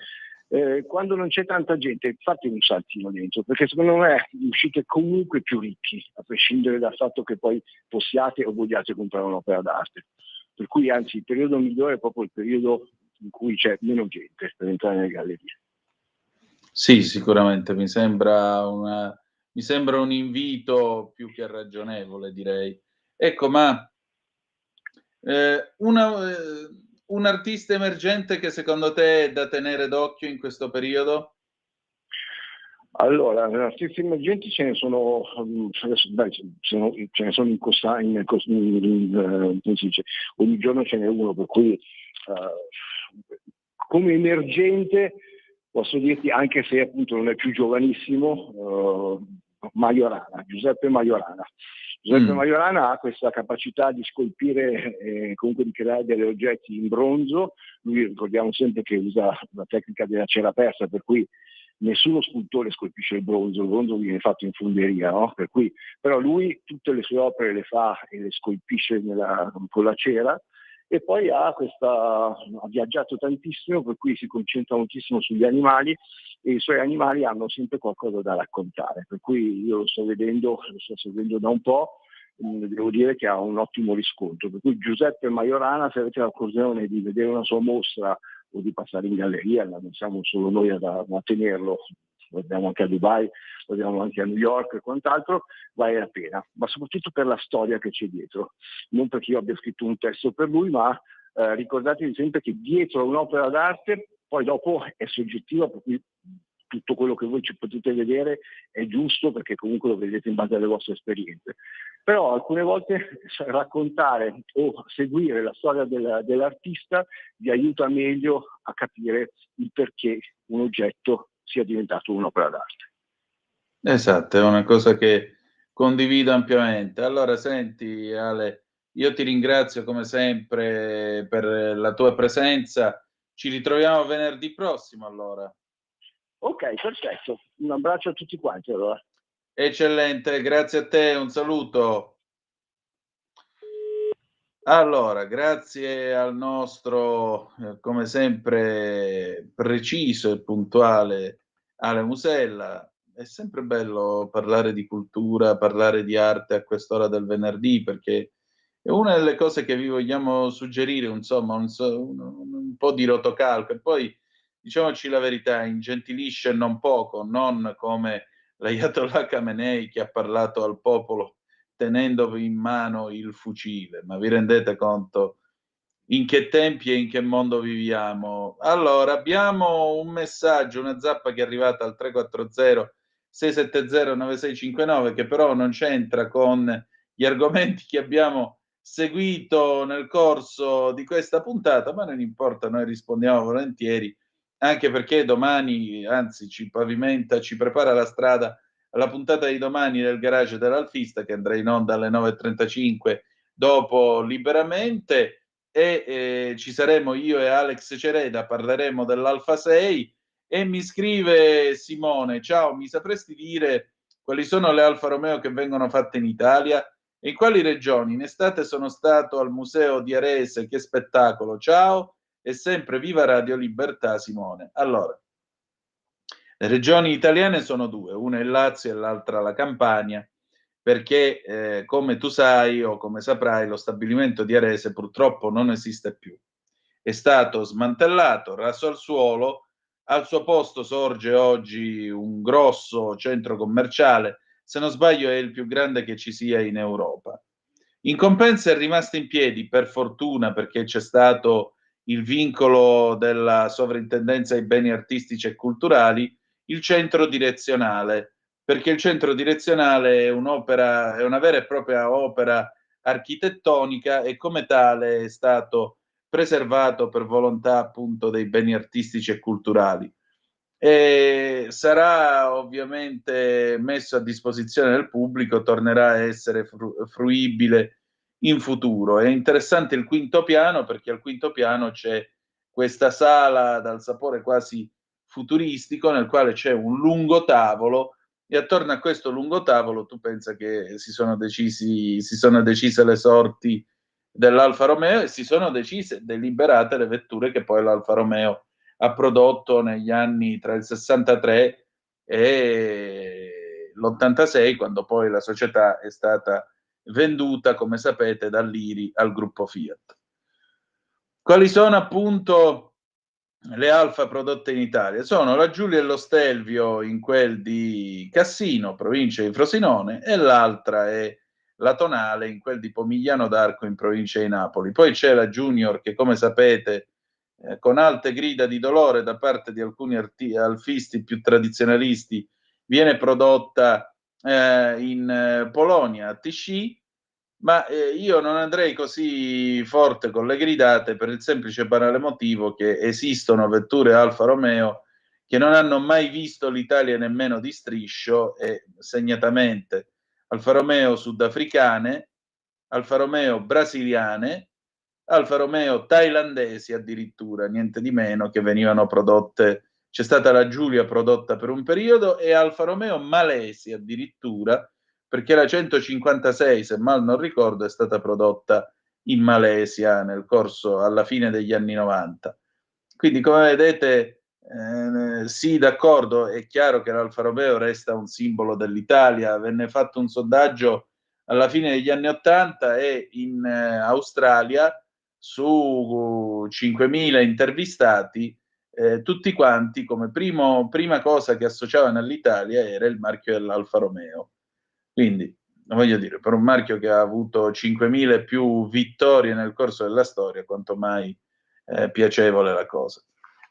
Quando non c'è tanta gente fate un saltino dentro, perché secondo me uscite comunque più ricchi, a prescindere dal fatto che poi possiate o vogliate comprare un'opera d'arte. Per cui anzi il periodo migliore è proprio il periodo in cui c'è meno gente per entrare nelle gallerie. Sì, sicuramente mi sembra un invito più che ragionevole, direi. Ecco, ma un artista emergente che secondo te è da tenere d'occhio in questo periodo? Allora, artisti emergenti ce ne sono, ce ne sono come si dice, ogni giorno ce n'è uno, per cui come emergente posso dirti, anche se appunto non è più giovanissimo, Giuseppe Majorana. Giuseppe Majorana ha questa capacità di scolpire, comunque di creare degli oggetti in bronzo. Lui ricordiamo sempre che usa la tecnica della cera persa, per cui nessuno scultore scolpisce il bronzo viene fatto in fonderia, no? Per cui, però lui tutte le sue opere le fa e le scolpisce con la cera, e poi ha viaggiato tantissimo, per cui si concentra moltissimo sugli animali, e i suoi animali hanno sempre qualcosa da raccontare, per cui io lo sto seguendo da un po', devo dire che ha un ottimo riscontro, per cui Giuseppe Majorana, se avete l'occasione di vedere una sua mostra o di passare in galleria, non siamo solo noi a tenerlo, lo vediamo anche a Dubai, lo vediamo anche a New York e quant'altro, vale la pena, ma soprattutto per la storia che c'è dietro, non perché io abbia scritto un testo per lui, ma ricordatevi sempre che dietro un'opera d'arte poi dopo è soggettiva, per cui tutto quello che voi ci potete vedere è giusto, perché comunque lo vedete in base alle vostre esperienze. Però alcune volte raccontare o seguire la storia dell'artista vi aiuta meglio a capire il perché un oggetto sia diventato un'opera d'arte. Esatto, è una cosa che condivido ampiamente. Allora, senti Ale, io ti ringrazio come sempre per la tua presenza. Ci ritroviamo venerdì prossimo allora. Ok, perfetto. Un abbraccio a tutti quanti allora. Eccellente, grazie a te, un saluto. Allora, grazie al nostro, come sempre, preciso e puntuale Ale Musella. È sempre bello parlare di cultura, parlare di arte a quest'ora del venerdì, perché è una delle cose che vi vogliamo suggerire, insomma, un po' di rotocalco. E poi, diciamoci la verità, ingentilisce non poco, non come l'Ayatollah Khamenei che ha parlato al popolo tenendo in mano il fucile, ma vi rendete conto in che tempi e in che mondo viviamo? Allora, abbiamo un messaggio, una zappa che è arrivata al 340 670 9659, che però non c'entra con gli argomenti che abbiamo seguito nel corso di questa puntata, ma non importa, noi rispondiamo volentieri, anche perché domani, anzi, ci prepara la strada alla puntata di domani del Garage dell'Alfista, che andrà in onda alle 9:35 dopo Liberamente, e ci saremo io e Alex Cereda, parleremo dell'Alfa 6, e mi scrive Simone: ciao, mi sapresti dire quali sono le Alfa Romeo che vengono fatte in Italia e in quali regioni? In estate sono stato al museo di Arese, che spettacolo, ciao, e sempre viva Radio Libertà. Simone. Allora, le regioni italiane sono due, una è il Lazio e l'altra la Campania, perché come tu sai o come saprai, lo stabilimento di Arese purtroppo non esiste più. È stato smantellato, raso al suolo, al suo posto sorge oggi un grosso centro commerciale, se non sbaglio è il più grande che ci sia in Europa. In compenso è rimasto in piedi, per fortuna, perché c'è stato il vincolo della sovrintendenza ai beni artistici e culturali, il centro direzionale, perché il centro direzionale è un'opera, è una vera e propria opera architettonica, e come tale è stato preservato per volontà appunto dei beni artistici e culturali. E sarà ovviamente messo a disposizione del pubblico, tornerà a essere fruibile in futuro. È interessante il quinto piano, perché al quinto piano c'è questa sala dal sapore quasi futuristico, nel quale c'è un lungo tavolo, e attorno a questo lungo tavolo tu pensa che si sono decise le sorti dell'Alfa Romeo, e si sono deliberate le vetture che poi l'Alfa Romeo ha prodotto negli anni tra il 63 e l'86, quando poi la società è stata venduta, come sapete, dall'IRI al gruppo Fiat. Quali sono appunto le Alfa prodotte in Italia? Sono la Giulia e lo Stelvio in quel di Cassino, provincia di Frosinone, e l'altra è la Tonale in quel di Pomigliano d'Arco in provincia di Napoli. Poi c'è la Junior che, come sapete, con alte grida di dolore da parte di alcuni alfisti più tradizionalisti, viene prodotta in Polonia, a Tichy, ma io non andrei così forte con le gridate, per il semplice e banale motivo che esistono vetture Alfa Romeo che non hanno mai visto l'Italia nemmeno di striscio, e segnatamente Alfa Romeo sudafricane, Alfa Romeo brasiliane, Alfa Romeo thailandesi addirittura, niente di meno, che venivano prodotte. C'è stata la Giulia prodotta per un periodo, e Alfa Romeo malesi addirittura, perché la 156, se mal non ricordo, è stata prodotta in Malesia alla fine degli anni 90. Quindi, come vedete, sì, d'accordo, è chiaro che l'Alfa Romeo resta un simbolo dell'Italia. Venne fatto un sondaggio alla fine degli anni 80 e in Australia, su 5.000 intervistati, tutti quanti come prima cosa che associavano all'Italia era il marchio dell'Alfa Romeo. Quindi, voglio dire, per un marchio che ha avuto 5.000 e più vittorie nel corso della storia, quanto mai piacevole la cosa.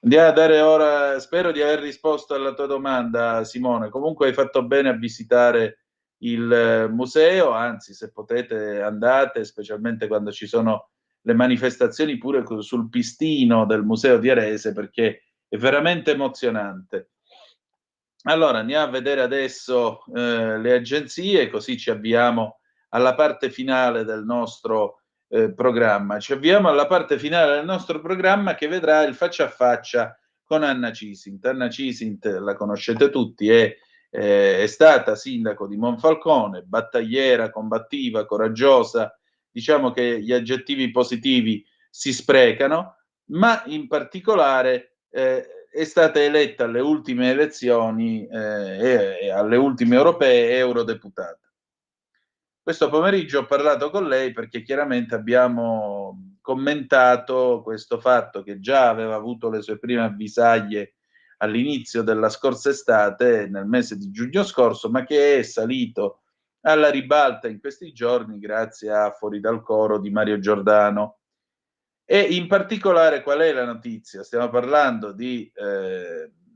Andiamo a dare ora, spero di aver risposto alla tua domanda, Simone. Comunque hai fatto bene a visitare il museo, anzi, se potete andate, specialmente quando ci sono le manifestazioni, pure sul pistino del museo di Arese, perché è veramente emozionante. Allora, andiamo a vedere adesso le agenzie, così ci avviamo alla parte finale del nostro programma. Ci avviamo alla parte finale del nostro programma, che vedrà il faccia a faccia con Anna Cisint. Anna Cisint la conoscete tutti, è stata sindaco di Monfalcone, battagliera, combattiva, coraggiosa. Diciamo che gli aggettivi positivi si sprecano, ma in particolare è stata eletta alle ultime elezioni e alle ultime europee eurodeputata. Questo pomeriggio ho parlato con lei perché chiaramente abbiamo commentato questo fatto, che già aveva avuto le sue prime avvisaglie all'inizio della scorsa estate, nel mese di giugno scorso, ma che è salito alla ribalta in questi giorni grazie a Fuori dal coro di Mario Giordano. E in particolare qual è la notizia? Stiamo parlando di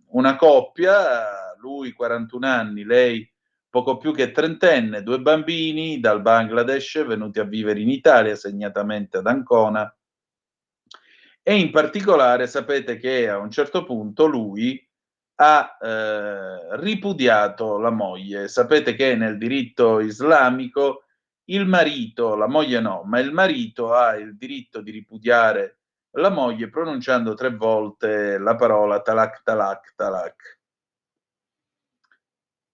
una coppia, lui 41 anni, lei poco più che trentenne, 2 bambini dal Bangladesh venuti a vivere in Italia, segnatamente ad Ancona, e in particolare sapete che a un certo punto lui ha ripudiato la moglie. Sapete che nel diritto islamico il marito, la moglie no, ma il marito ha il diritto di ripudiare la moglie pronunciando 3 volte la parola talak, talak, talak.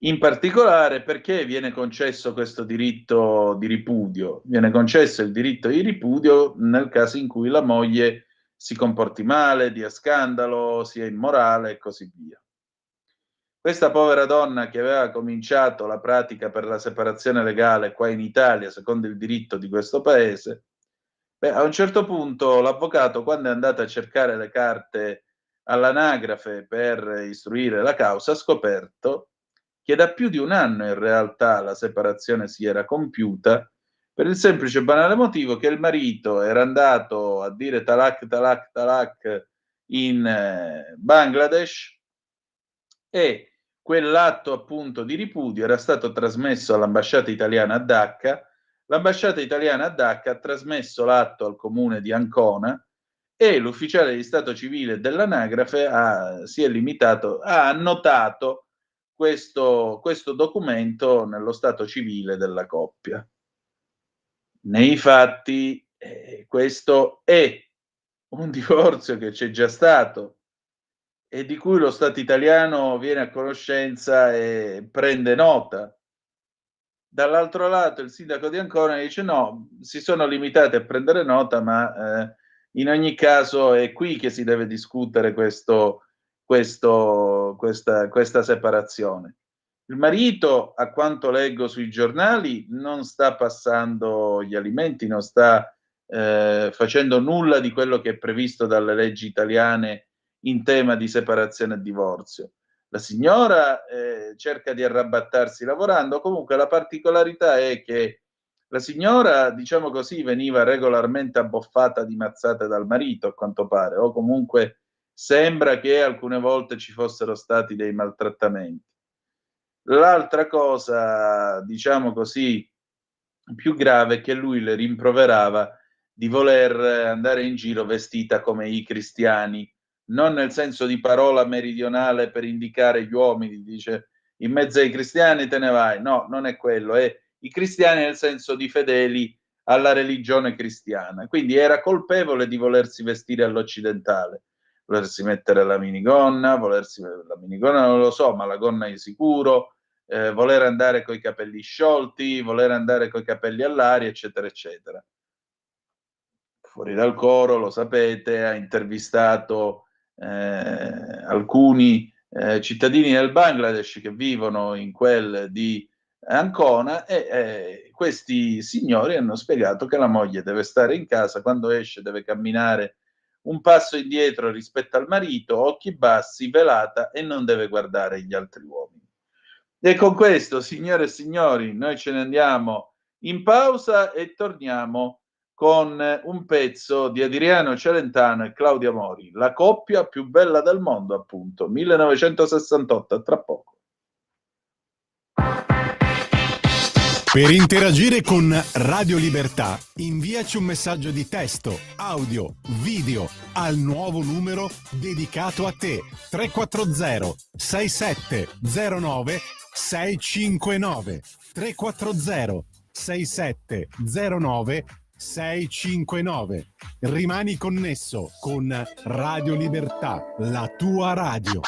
In particolare, perché viene concesso questo diritto di ripudio? Viene concesso il diritto di ripudio nel caso in cui la moglie si comporti male, dia scandalo, sia immorale e così via. Questa povera donna, che aveva cominciato la pratica per la separazione legale qua in Italia, secondo il diritto di questo paese, a un certo punto l'avvocato, quando è andato a cercare le carte all'anagrafe per istruire la causa, ha scoperto che da più di 1 anno in realtà la separazione si era compiuta, per il semplice e banale motivo che il marito era andato a dire talak, talak, talak in Bangladesh, e quell'atto appunto di ripudio era stato trasmesso all'ambasciata italiana a Dacca. L'ambasciata italiana a Dacca ha trasmesso l'atto al comune di Ancona, e l'ufficiale di stato civile dell'anagrafe si è limitato, ha annotato questo documento nello stato civile della coppia. Nei fatti, questo è un divorzio che c'è già stato e di cui lo Stato italiano viene a conoscenza e prende nota. Dall'altro lato il sindaco di Ancona dice no, si sono limitati a prendere nota, ma in ogni caso è qui che si deve discutere questa separazione. Il marito, a quanto leggo sui giornali, non sta passando gli alimenti, non sta facendo nulla di quello che è previsto dalle leggi italiane in tema di separazione e divorzio. La signora cerca di arrabattarsi lavorando, comunque la particolarità è che la signora, diciamo così, veniva regolarmente abboffata di mazzate dal marito, a quanto pare, o comunque sembra che alcune volte ci fossero stati dei maltrattamenti. L'altra cosa, diciamo così, più grave è che lui le rimproverava di voler andare in giro vestita come i cristiani, non nel senso di parola meridionale per indicare gli uomini, dice in mezzo ai cristiani te ne vai, no, non è quello, è i cristiani nel senso di fedeli alla religione cristiana, quindi era colpevole di volersi vestire all'occidentale, volersi mettere la minigonna, la minigonna non lo so, ma la gonna di sicuro, voler andare coi capelli sciolti, voler andare coi capelli all'aria, eccetera, eccetera. Fuori dal coro, lo sapete, ha intervistato alcuni cittadini del Bangladesh che vivono in quel di Ancona e questi signori hanno spiegato che la moglie deve stare in casa, quando esce deve camminare un passo indietro rispetto al marito, occhi bassi, velata e non deve guardare gli altri uomini. E con questo, signore e signori, noi ce ne andiamo in pausa e torniamo con un pezzo di Adriano Celentano e Claudia Mori, la coppia più bella del mondo, appunto, 1968, a tra poco. Per interagire con Radio Libertà, inviaci un messaggio di testo, audio, video al nuovo numero dedicato a te 340 6709 659 340 6709 659. Rimani connesso con Radio Libertà, la tua radio.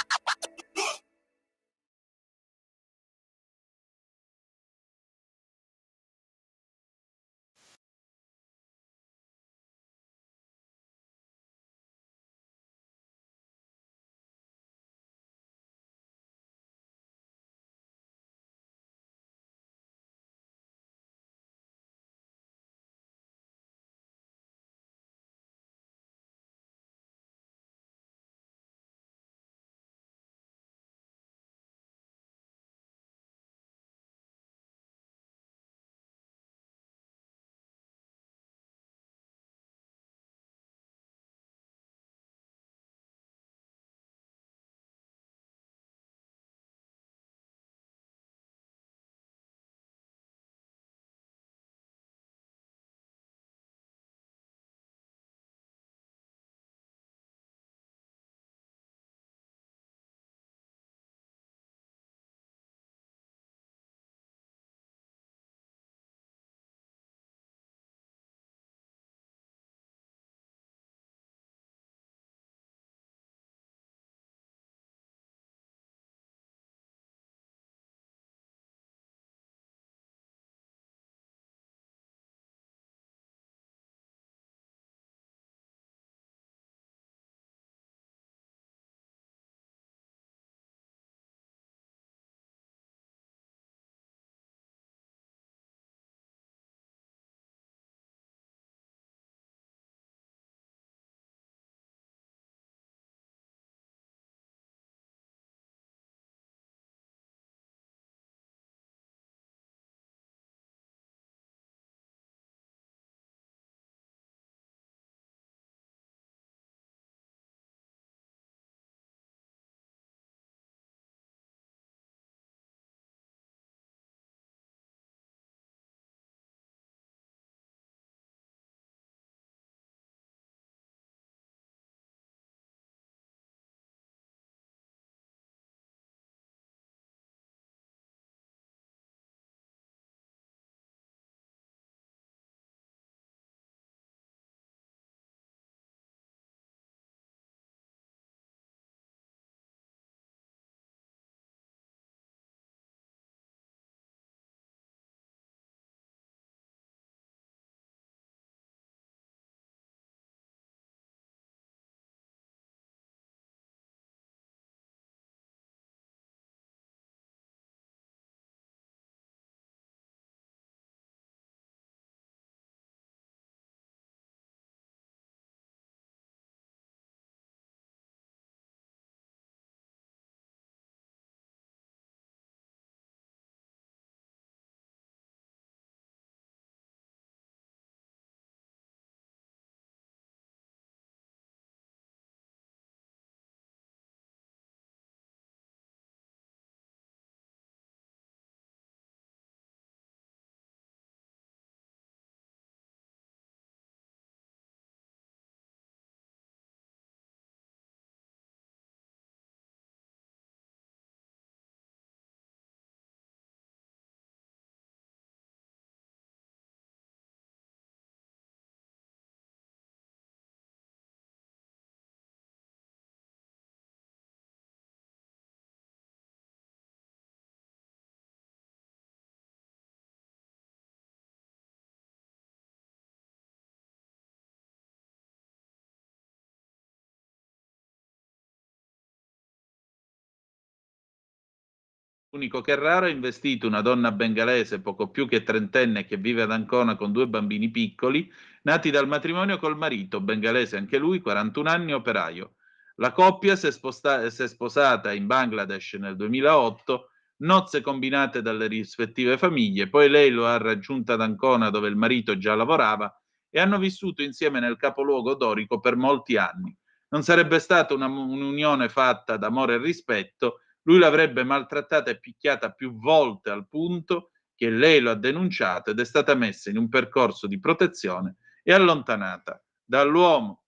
L'unico che è raro, ha investito una donna bengalese poco più che trentenne che vive ad Ancona con 2 bambini piccoli, nati dal matrimonio col marito, bengalese anche lui, 41 anni, operaio. La coppia si è sposata in Bangladesh nel 2008, nozze combinate dalle rispettive famiglie, poi lei lo ha raggiunta ad Ancona dove il marito già lavorava e hanno vissuto insieme nel capoluogo dorico per molti anni. Non sarebbe stata un'unione fatta d'amore e rispetto, lui l'avrebbe maltrattata e picchiata più volte al punto che lei lo ha denunciato ed è stata messa in un percorso di protezione e allontanata dall'uomo.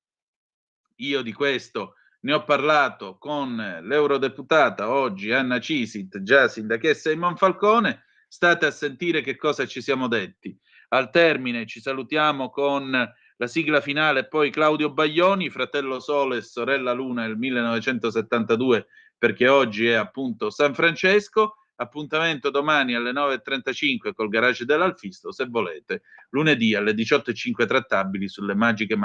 Io di questo ne ho parlato con l'eurodeputata oggi Anna Cisit, già sindachessa di Monfalcone. State a sentire che cosa ci siamo detti. Al termine ci salutiamo con la sigla finale e poi Claudio Baglioni, Fratello Sole e Sorella Luna del 1972, perché oggi è appunto San Francesco. Appuntamento domani alle 9.35 col Garage dell'Alfisto, se volete, lunedì alle 18.05 trattabili sulle magiche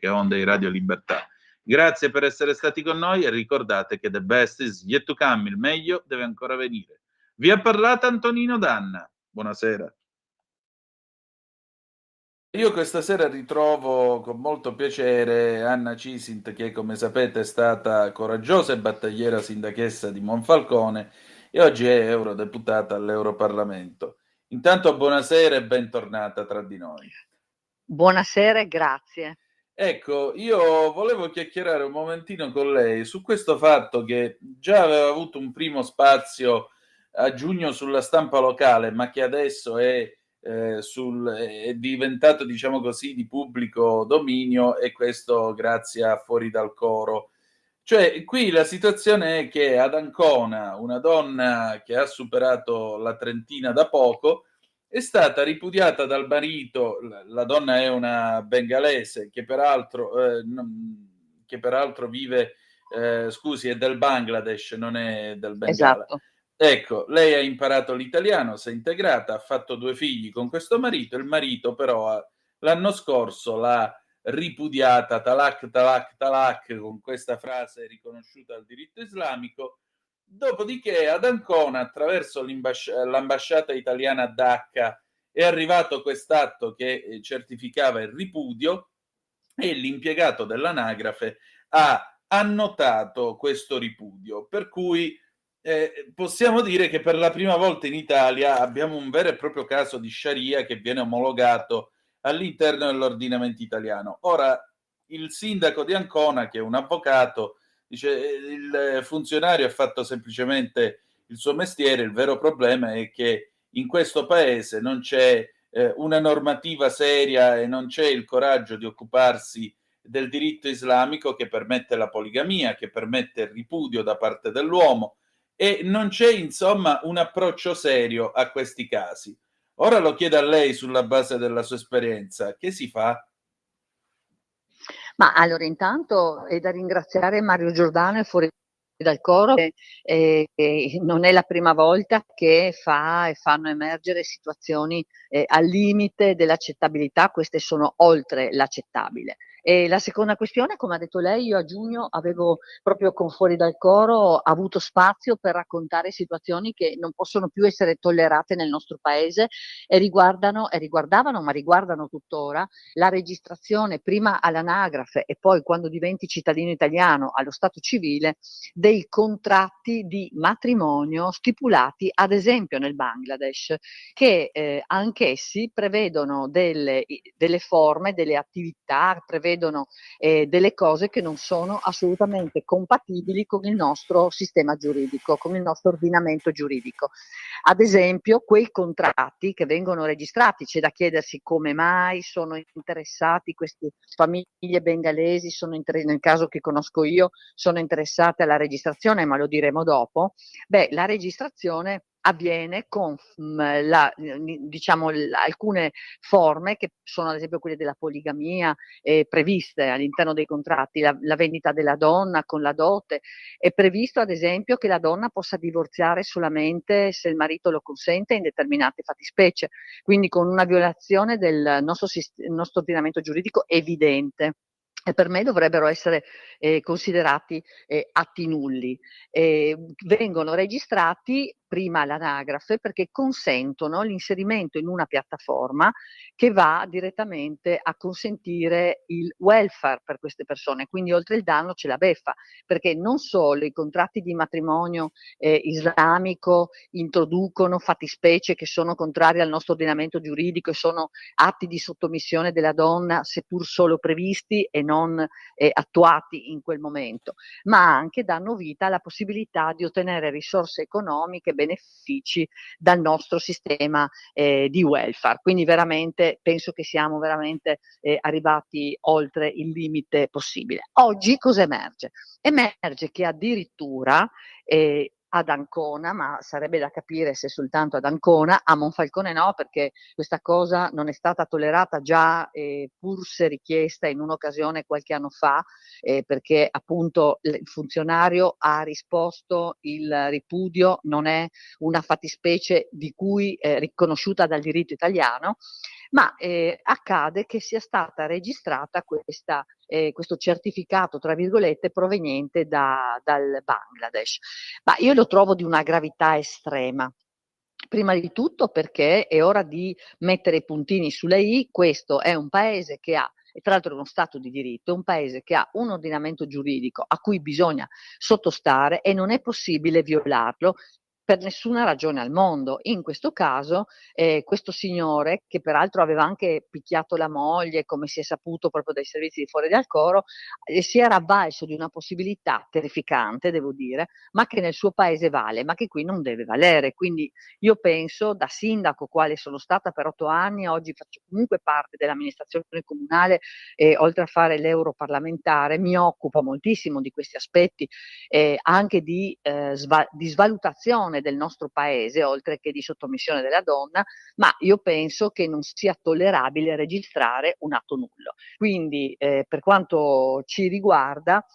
onde di Radio Libertà. Grazie per essere stati con noi e ricordate che the best is yet to come, il meglio deve ancora venire. Vi ha parlato Antonino Danna. Buonasera. Io questa sera ritrovo con molto piacere Anna Cisint, che come sapete è stata coraggiosa e battagliera sindachessa di Monfalcone e oggi è eurodeputata all'Europarlamento. Intanto buonasera e bentornata tra di noi. Buonasera e grazie. Ecco, io volevo chiacchierare un momentino con lei su questo fatto che già aveva avuto un primo spazio a giugno sulla stampa locale, ma che adesso è diventato, diciamo così, di pubblico dominio, e questo grazie a Fuori dal Coro. Cioè, qui la situazione è che ad Ancona una donna che ha superato la trentina da poco è stata ripudiata dal marito. La donna è una bengalese che peraltro vive, è del Bangladesh, non è del Bengala. Esatto. Ecco, lei ha imparato l'italiano, si è integrata, ha fatto 2 figli con questo marito. Il marito però l'anno scorso l'ha ripudiata, talak, talak, talak, con questa frase riconosciuta al diritto islamico. Dopodiché ad Ancona, attraverso l'ambasciata italiana a Dacca, è arrivato quest'atto che certificava il ripudio e l'impiegato dell'anagrafe ha annotato questo ripudio, per cui possiamo dire che per la prima volta in Italia abbiamo un vero e proprio caso di Sharia che viene omologato all'interno dell'ordinamento italiano. Ora, il sindaco di Ancona, che è un avvocato, dice il funzionario ha fatto semplicemente il suo mestiere, il vero problema è che in questo paese non c'è una normativa seria e non c'è il coraggio di occuparsi del diritto islamico che permette la poligamia, che permette il ripudio da parte dell'uomo, e non c'è insomma un approccio serio a questi casi. Ora lo chiedo a lei sulla base della sua esperienza, che si fa? Ma allora intanto è da ringraziare Mario Giordano e Fuori dal Coro, che non è la prima volta che fanno emergere situazioni al limite dell'accettabilità. Queste sono oltre l'accettabile. E la seconda questione, come ha detto lei, io a giugno avevo proprio con Fuori dal Coro avuto spazio per raccontare situazioni che non possono più essere tollerate nel nostro paese e riguardavano, ma riguardano tuttora, la registrazione prima all'anagrafe e poi, quando diventi cittadino italiano, allo stato civile, dei contratti di matrimonio stipulati ad esempio nel Bangladesh, che anch'essi prevedono delle forme, delle attività, prevedono delle cose che non sono assolutamente compatibili con il nostro sistema giuridico, con il nostro ordinamento giuridico. Ad esempio, quei contratti che vengono registrati, c'è da chiedersi come mai sono interessati queste famiglie bengalesi, nel caso che conosco io, sono interessate alla registrazione, ma lo diremo dopo. La registrazione avviene con alcune forme che sono ad esempio quelle della poligamia previste all'interno dei contratti, la vendita della donna con la dote. È previsto ad esempio che la donna possa divorziare solamente se il marito lo consente in determinate fattispecie, quindi con una violazione del nostro ordinamento giuridico evidente. E per me dovrebbero essere considerati atti nulli. Vengono registrati prima all'anagrafe perché consentono l'inserimento in una piattaforma che va direttamente a consentire il welfare per queste persone, quindi oltre il danno c'è la beffa, perché non solo i contratti di matrimonio islamico introducono fattispecie che sono contrarie al nostro ordinamento giuridico e sono atti di sottomissione della donna, seppur solo previsti e non attuati in quel momento, ma anche danno vita alla possibilità di ottenere risorse economiche, benefici dal nostro sistema di welfare. Quindi veramente penso che siamo veramente arrivati oltre il limite possibile. Oggi cosa emerge? Emerge che addirittura ad Ancona, ma sarebbe da capire se soltanto ad Ancona, a Monfalcone no, perché questa cosa non è stata tollerata già, pur se richiesta in un'occasione qualche anno fa, perché appunto il funzionario ha risposto il ripudio non è una fattispecie di cui riconosciuta dal diritto italiano, ma accade che sia stata registrata questo certificato, tra virgolette, proveniente dal Bangladesh. Ma io lo trovo di una gravità estrema. Prima di tutto perché è ora di mettere i puntini sulle i, questo è un paese che ha, e tra l'altro è uno Stato di diritto, è un paese che ha un ordinamento giuridico a cui bisogna sottostare e non è possibile violarlo per nessuna ragione al mondo. In questo caso questo signore, che peraltro aveva anche picchiato la moglie, come si è saputo proprio dai servizi di Fuori dal Coro, si era avvalso di una possibilità terrificante, devo dire, ma che nel suo paese vale, ma che qui non deve valere. Quindi io penso, da sindaco, quale sono stata per 8 anni, oggi faccio comunque parte dell'amministrazione comunale, oltre a fare l'europarlamentare, mi occupo moltissimo di questi aspetti, anche di svalutazione del nostro paese, oltre che di sottomissione della donna, ma io penso che non sia tollerabile registrare un atto nullo. Quindi per quanto ci riguarda,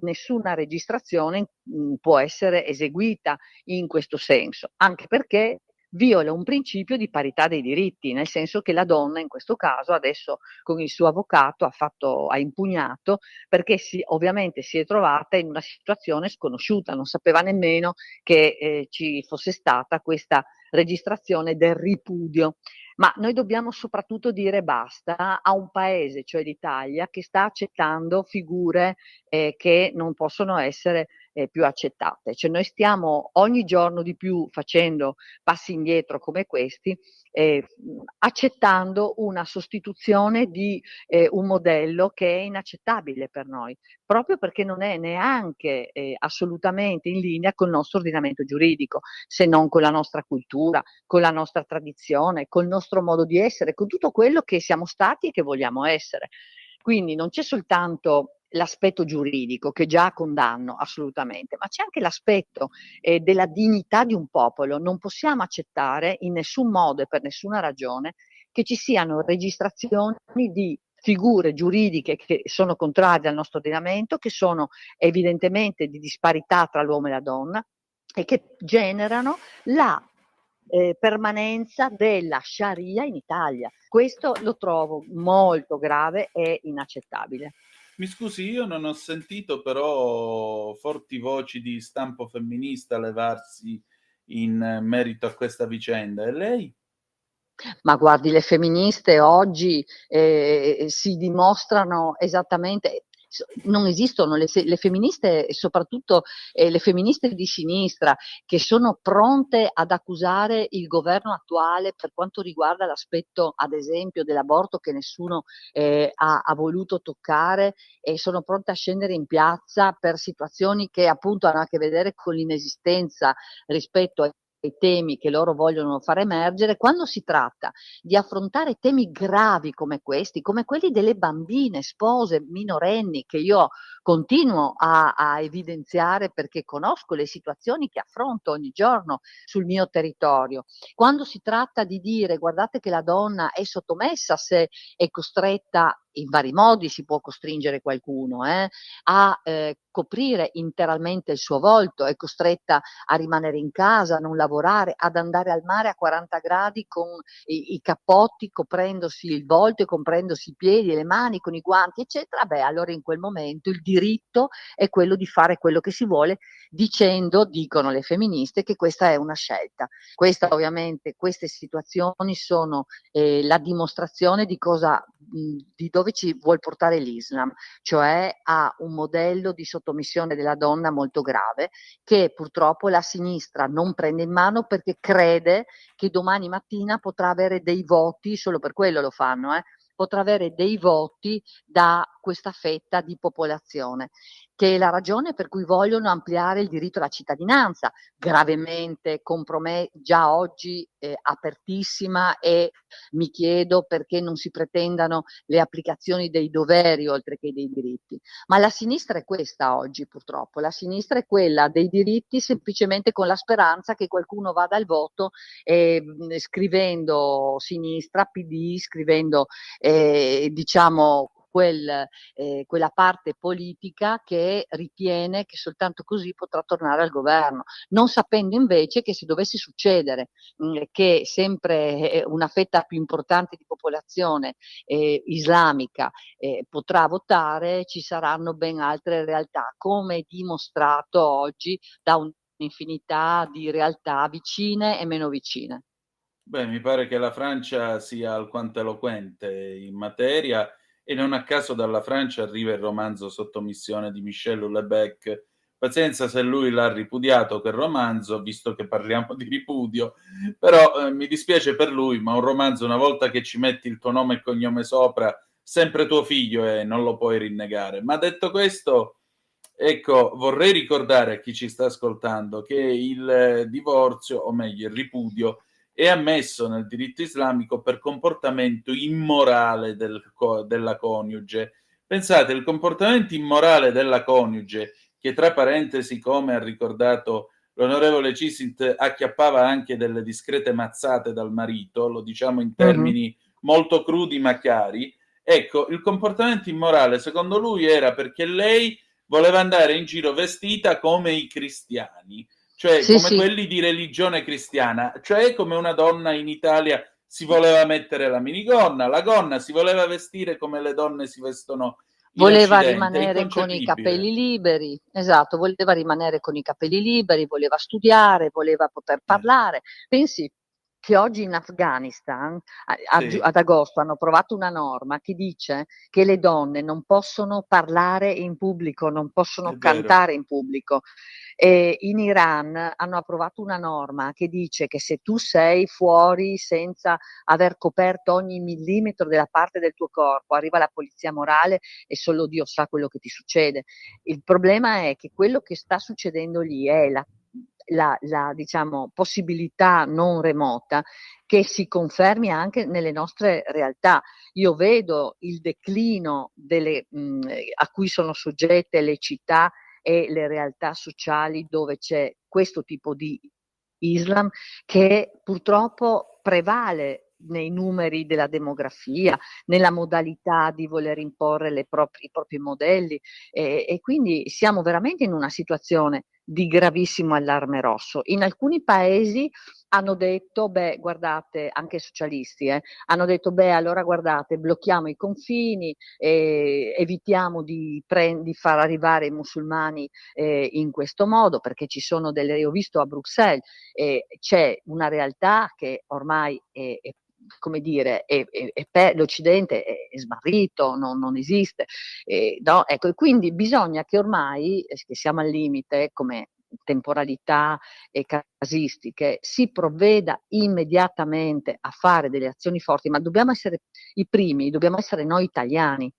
nessuna registrazione può essere eseguita in questo senso, anche perché viola un principio di parità dei diritti, nel senso che la donna in questo caso adesso con il suo avvocato ha impugnato perché ovviamente si è trovata in una situazione sconosciuta, non sapeva nemmeno che ci fosse stata questa registrazione del ripudio. Ma noi dobbiamo soprattutto dire basta a un paese, cioè l'Italia, che sta accettando figure che non possono essere più accettate. Cioè noi stiamo ogni giorno di più facendo passi indietro come questi, accettando una sostituzione di un modello che è inaccettabile per noi, proprio perché non è neanche assolutamente in linea col nostro ordinamento giuridico, se non con la nostra cultura, con la nostra tradizione, col nostro modo di essere, con tutto quello che siamo stati e che vogliamo essere. Quindi non c'è soltanto l'aspetto giuridico, che già condanno assolutamente, ma c'è anche l'aspetto della dignità di un popolo. Non possiamo accettare in nessun modo e per nessuna ragione che ci siano registrazioni di figure giuridiche che sono contrarie al nostro ordinamento, che sono evidentemente di disparità tra l'uomo e la donna e che generano la permanenza della Sharia in Italia. Questo lo trovo molto grave e inaccettabile. Mi scusi, io non ho sentito però forti voci di stampo femminista levarsi in merito a questa vicenda. E lei? Ma guardi, le femministe oggi si dimostrano esattamente, non esistono le femministe, soprattutto le femministe di sinistra, che sono pronte ad accusare il governo attuale per quanto riguarda l'aspetto, ad esempio, dell'aborto che nessuno ha voluto toccare, e sono pronte a scendere in piazza per situazioni che appunto hanno a che vedere con l'inesistenza rispetto ai temi che loro vogliono far emergere. Quando si tratta di affrontare temi gravi come questi, come quelli delle bambine, spose, minorenni, che io continuo a evidenziare perché conosco le situazioni che affronto ogni giorno sul mio territorio, quando si tratta di dire guardate che la donna è sottomessa se è costretta in vari modi si può costringere qualcuno a coprire interamente il suo volto, è costretta a rimanere in casa, a non lavorare, ad andare al mare a 40 gradi con i cappotti, coprendosi il volto e coprendosi i piedi e le mani con i guanti, eccetera. Beh, allora in quel momento il diritto è quello di fare quello che si vuole, dicono le femministe, che questa è una scelta. Questa ovviamente, queste situazioni sono la dimostrazione di dove ci vuol portare l'Islam, cioè a un modello di sottomissione della donna molto grave, che purtroppo la sinistra non prende in mano perché crede che domani mattina potrà avere dei voti, solo per quello lo fanno, potrà avere dei voti da questa fetta di popolazione, che è la ragione per cui vogliono ampliare il diritto alla cittadinanza, gravemente già oggi apertissima, e mi chiedo perché non si pretendano le applicazioni dei doveri oltre che dei diritti. Ma la sinistra è questa oggi, purtroppo, la sinistra è quella dei diritti, semplicemente con la speranza che qualcuno vada al voto scrivendo sinistra, PD, scrivendo diciamo quella parte politica che ritiene che soltanto così potrà tornare al governo, non sapendo invece che se dovesse succedere che sempre una fetta più importante di popolazione islamica potrà votare, ci saranno ben altre realtà, come dimostrato oggi da un'infinità di realtà vicine e meno vicine. Beh, mi pare che la Francia sia alquanto eloquente in materia, e non a caso dalla Francia arriva il romanzo Sottomissione di Michel Houellebecq. Pazienza se lui l'ha ripudiato quel romanzo, visto che parliamo di ripudio, però mi dispiace per lui, ma un romanzo, una volta che ci metti il tuo nome e cognome sopra, sempre tuo figlio e non lo puoi rinnegare. Ma detto questo, ecco, vorrei ricordare a chi ci sta ascoltando che il divorzio, o meglio il ripudio, è ammesso nel diritto islamico per comportamento immorale della coniuge. Pensate, il comportamento immorale della coniuge, che tra parentesi, come ha ricordato l'onorevole Cisint, acchiappava anche delle discrete mazzate dal marito, lo diciamo in termini molto crudi ma chiari, ecco, il comportamento immorale secondo lui era perché lei voleva andare in giro vestita come i cristiani, cioè Sì, come sì. quelli di religione cristiana, cioè come una donna in Italia si voleva mettere la minigonna, la gonna si voleva vestire come le donne si vestono in Voleva Occidente, è rimanere con i capelli inconcepibile. liberi, esatto, voleva rimanere con i capelli liberi, voleva studiare, voleva poter parlare. Pensi che oggi in Afghanistan, Sì, ad agosto, hanno approvato una norma che dice che le donne non possono parlare in pubblico, non possono è vero. cantare in pubblico. E in Iran hanno approvato una norma che dice che se tu sei fuori senza aver coperto ogni millimetro della parte del tuo corpo, arriva la polizia morale e solo Dio sa quello che ti succede. Il problema è che quello che sta succedendo lì è la diciamo, possibilità non remota che si confermi anche nelle nostre realtà. Io vedo il declino a cui sono soggette le città e le realtà sociali dove c'è questo tipo di Islam, che purtroppo prevale nei numeri della demografia, nella modalità di voler imporre i propri modelli, e quindi siamo veramente in una situazione di gravissimo allarme rosso. In alcuni paesi hanno detto, beh, guardate, anche socialisti, hanno detto, beh, allora guardate, blocchiamo i confini, evitiamo di far arrivare i musulmani in questo modo, perché ci sono ho visto a Bruxelles, c'è una realtà che ormai come dire, l'Occidente è smarrito, non esiste. No? Ecco, e quindi bisogna che ormai, che siamo al limite come temporalità e casistiche, si provveda immediatamente a fare delle azioni forti, ma dobbiamo essere i primi, dobbiamo essere noi italiani.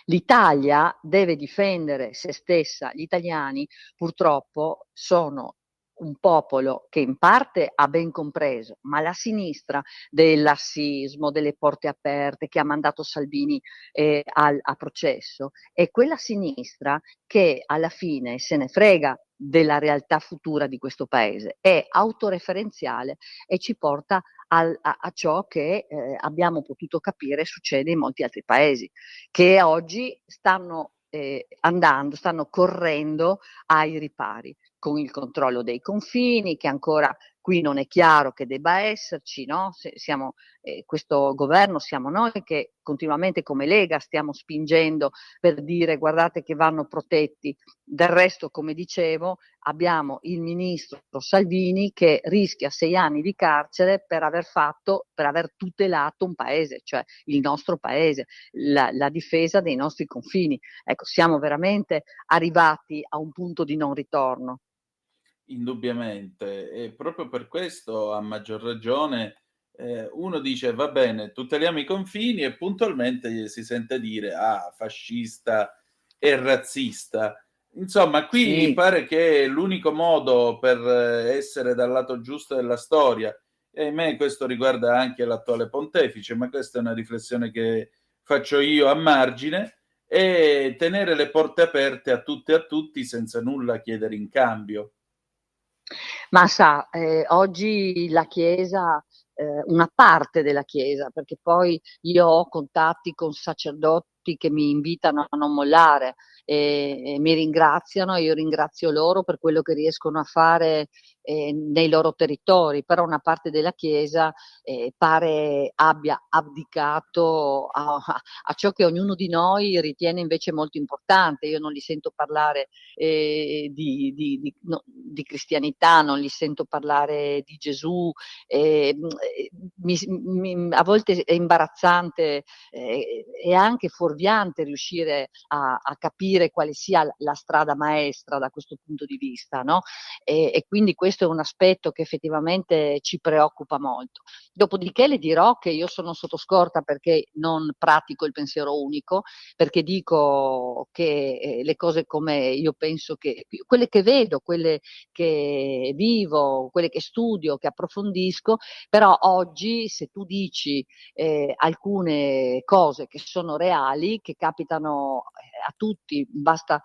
L'Italia deve difendere se stessa, gli italiani purtroppo sono un popolo che in parte ha ben compreso, ma la sinistra del lassismo, delle porte aperte, che ha mandato Salvini a processo, è quella sinistra che alla fine se ne frega della realtà futura di questo paese, è autoreferenziale e ci porta a ciò che abbiamo potuto capire succede in molti altri paesi, che oggi stanno correndo ai ripari, con il controllo dei confini, che ancora qui non è chiaro che debba esserci, no? Questo governo siamo noi che continuamente come Lega stiamo spingendo per dire guardate che vanno protetti. Del resto, come dicevo, abbiamo il ministro Salvini che rischia 6 anni di carcere per aver tutelato un paese, cioè il nostro paese, la difesa dei nostri confini. Ecco, siamo veramente arrivati a un punto di non ritorno. Indubbiamente, e proprio per questo, a maggior ragione, uno dice: "Va bene, tuteliamo i confini", e puntualmente si sente dire: "Ah, fascista e razzista". Insomma, qui mi Sì. pare che l'unico modo per essere dal lato giusto della storia, e ahimè questo riguarda anche l'attuale pontefice, ma questa è una riflessione che faccio io a margine, è tenere le porte aperte a tutte e a tutti senza nulla chiedere in cambio. Ma sa, oggi la Chiesa, una parte della Chiesa, perché poi io ho contatti con sacerdoti che mi invitano a non mollare e mi ringraziano e io ringrazio loro per quello che riescono a fare, nei loro territori, però una parte della Chiesa, pare abbia abdicato a ciò che ognuno di noi ritiene invece molto importante. Io non li sento parlare di cristianità, non li sento parlare di Gesù, a volte è imbarazzante e anche fuorviante riuscire a capire quale sia la strada maestra da questo punto di vista, no? E quindi questo è un aspetto che effettivamente ci preoccupa molto. Dopodiché le dirò che io sono sotto scorta perché non pratico il pensiero unico, perché dico che le cose come io penso che quelle che vedo, quelle che vivo, quelle che studio, che approfondisco, però oggi se tu dici alcune cose che sono reali, che capitano a tutti, basta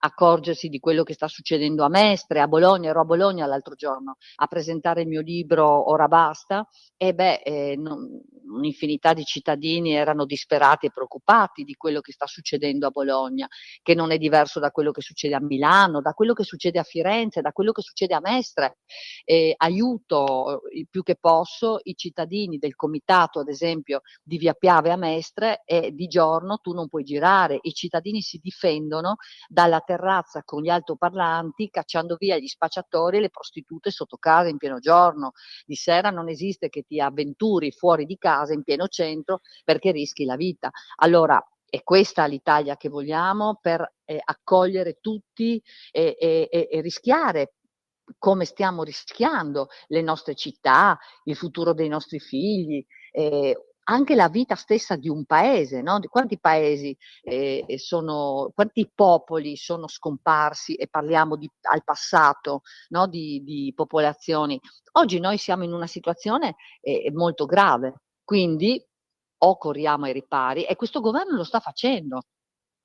accorgersi di quello che sta succedendo a Mestre, a Bologna. Ero a Bologna l'altro giorno a presentare il mio libro Ora basta e un'infinità di cittadini erano disperati e preoccupati di quello che sta succedendo a Bologna, che non è diverso da quello che succede a Milano, da quello che succede a Firenze, da quello che succede a Mestre. Aiuto il più che posso i cittadini del comitato, ad esempio, di Via Piave a Mestre, e di giorno tu non puoi girare, i cittadini si difendono dalla terrazza con gli altoparlanti cacciando via gli spacciatori e le prostitute sotto casa in pieno giorno. Di sera non esiste che ti avventuri fuori di casa in pieno centro perché rischi la vita. Allora, è questa l'Italia che vogliamo per accogliere tutti e rischiare, come stiamo rischiando, le nostre città, il futuro dei nostri figli, anche la vita stessa di un paese, no? Di quanti paesi quanti popoli sono scomparsi e parliamo al passato, no? Di popolazioni. Oggi noi siamo in una situazione molto grave, quindi o corriamo ai ripari e questo governo lo sta facendo.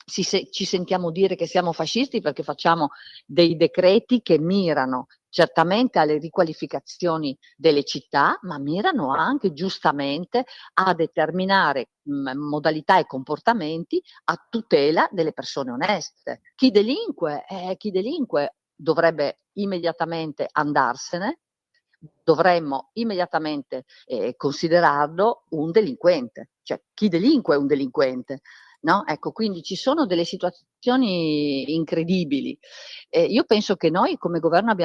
Ci sentiamo dire che siamo fascisti perché facciamo dei decreti che mirano certamente alle riqualificazioni delle città, ma mirano anche giustamente a determinare modalità e comportamenti a tutela delle persone oneste. Chi delinque dovrebbe immediatamente andarsene, dovremmo immediatamente considerarlo un delinquente, cioè chi delinque è un delinquente. No? Ecco, quindi ci sono delle situazioni incredibili. Io penso che noi come governo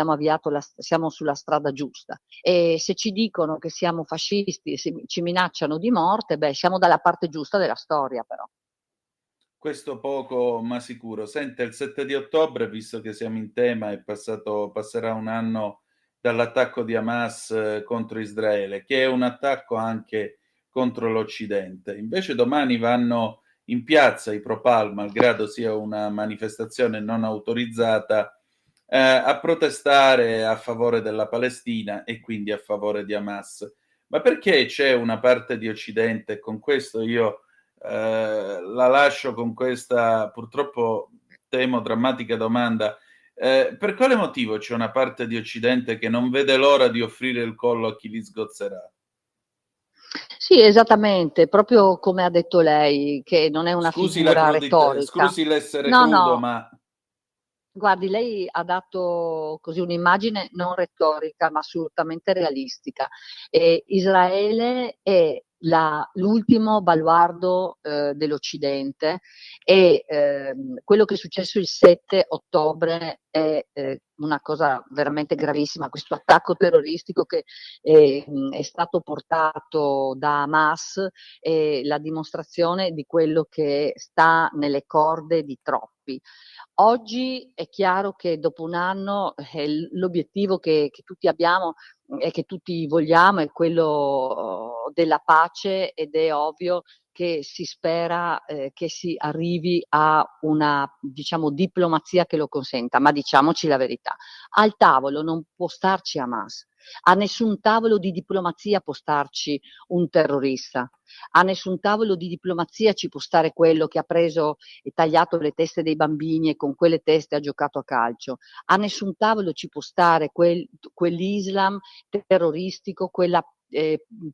siamo sulla strada giusta e se ci dicono che siamo fascisti, se ci minacciano di morte, siamo dalla parte giusta della storia però. Questo poco ma sicuro. Senta, il 7 di ottobre, visto che siamo in tema, passerà un anno dall'attacco di Hamas contro Israele, che è un attacco anche contro l'Occidente. Invece domani vanno in piazza i Pro Pal, malgrado sia una manifestazione non autorizzata, a protestare a favore della Palestina e quindi a favore di Hamas. Ma perché c'è una parte di Occidente, e con questo io la lascio con questa purtroppo temo drammatica domanda, Per quale motivo c'è una parte di Occidente che non vede l'ora di offrire il collo a chi li sgozzerà? Sì, esattamente, proprio come ha detto lei, che non è una Scusi la figura crudità, retorica. scusi l'essere No, crudo, no, ma guardi, lei ha dato così un'immagine non retorica, ma assolutamente realistica. Israele è l'ultimo baluardo dell'Occidente e quello che è successo il 7 ottobre è una cosa veramente gravissima, questo attacco terroristico che è stato portato da Hamas è la dimostrazione di quello che sta nelle corde di troppi. Oggi è chiaro che dopo un anno l'obiettivo che tutti abbiamo e che tutti vogliamo è quello della pace ed è ovvio che si spera che si arrivi a una, diciamo, diplomazia che lo consenta, ma diciamoci la verità, al tavolo non può starci Hamas, a nessun tavolo di diplomazia può starci un terrorista, a nessun tavolo di diplomazia ci può stare quello che ha preso e tagliato le teste dei bambini e con quelle teste ha giocato a calcio. A nessun tavolo ci può stare quell'Islam terroristico, quella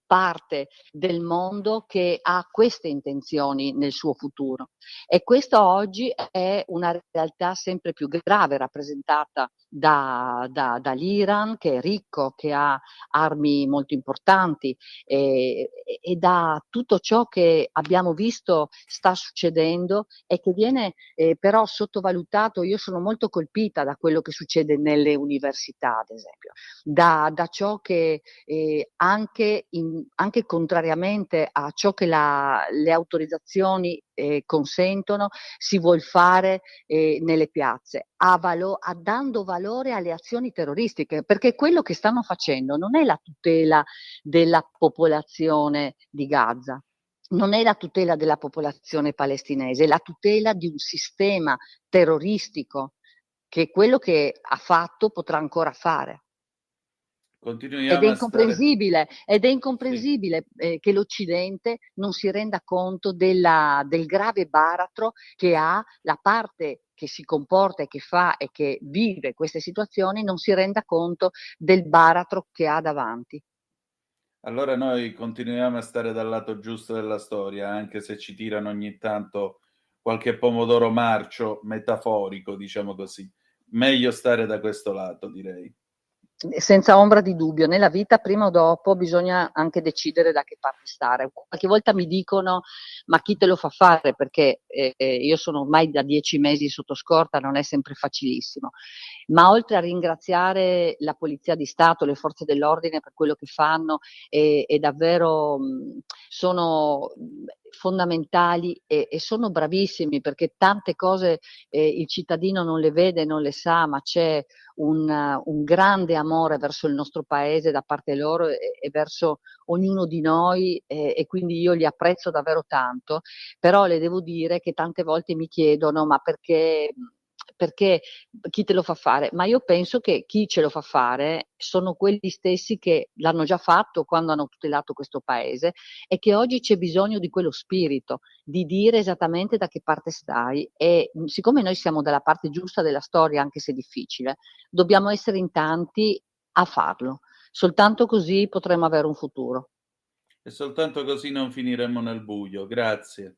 parte del mondo che ha queste intenzioni nel suo futuro. E questo oggi è una realtà sempre più grave, rappresentata dall'Iran, che è ricco, che ha armi molto importanti, e da tutto ciò che abbiamo visto sta succedendo e che viene però sottovalutato. Io sono molto colpita da quello che succede nelle università, ad esempio, da ciò che anche contrariamente a ciò che le autorizzazioni consentono, si vuol fare nelle piazze, dando valore alle azioni terroristiche, perché quello che stanno facendo non è la tutela della popolazione di Gaza, non è la tutela della popolazione palestinese, è la tutela di un sistema terroristico che quello che ha fatto potrà ancora fare. continuiamo a stare... Ed è incomprensibile che l'Occidente non si renda conto del grave baratro che ha la parte che si comporta e che fa e che vive queste situazioni, non si renda conto del baratro che ha davanti. Allora noi continuiamo a stare dal lato giusto della storia, anche se ci tirano ogni tanto qualche pomodoro marcio metaforico, diciamo così. Meglio stare da questo lato, direi. Senza ombra di dubbio, nella vita prima o dopo bisogna anche decidere da che parte stare. Qualche volta mi dicono: ma chi te lo fa fare? Perché io sono ormai da 10 mesi sotto scorta, non è sempre facilissimo. Ma oltre a ringraziare la Polizia di Stato, le forze dell'ordine per quello che fanno, e davvero sono fondamentali e sono bravissimi, perché tante cose il cittadino non le vede, non le sa, ma c'è un grande amore verso il nostro paese da parte loro e verso ognuno di noi, e quindi io li apprezzo davvero tanto. Però le devo dire che tante volte mi chiedono: ma perché chi te lo fa fare? Ma io penso che chi ce lo fa fare sono quelli stessi che l'hanno già fatto quando hanno tutelato questo paese, e che oggi c'è bisogno di quello spirito, di dire esattamente da che parte stai, e siccome noi siamo dalla parte giusta della storia, anche se difficile, dobbiamo essere in tanti a farlo. Soltanto così potremo avere un futuro. E soltanto così non finiremo nel buio. Grazie.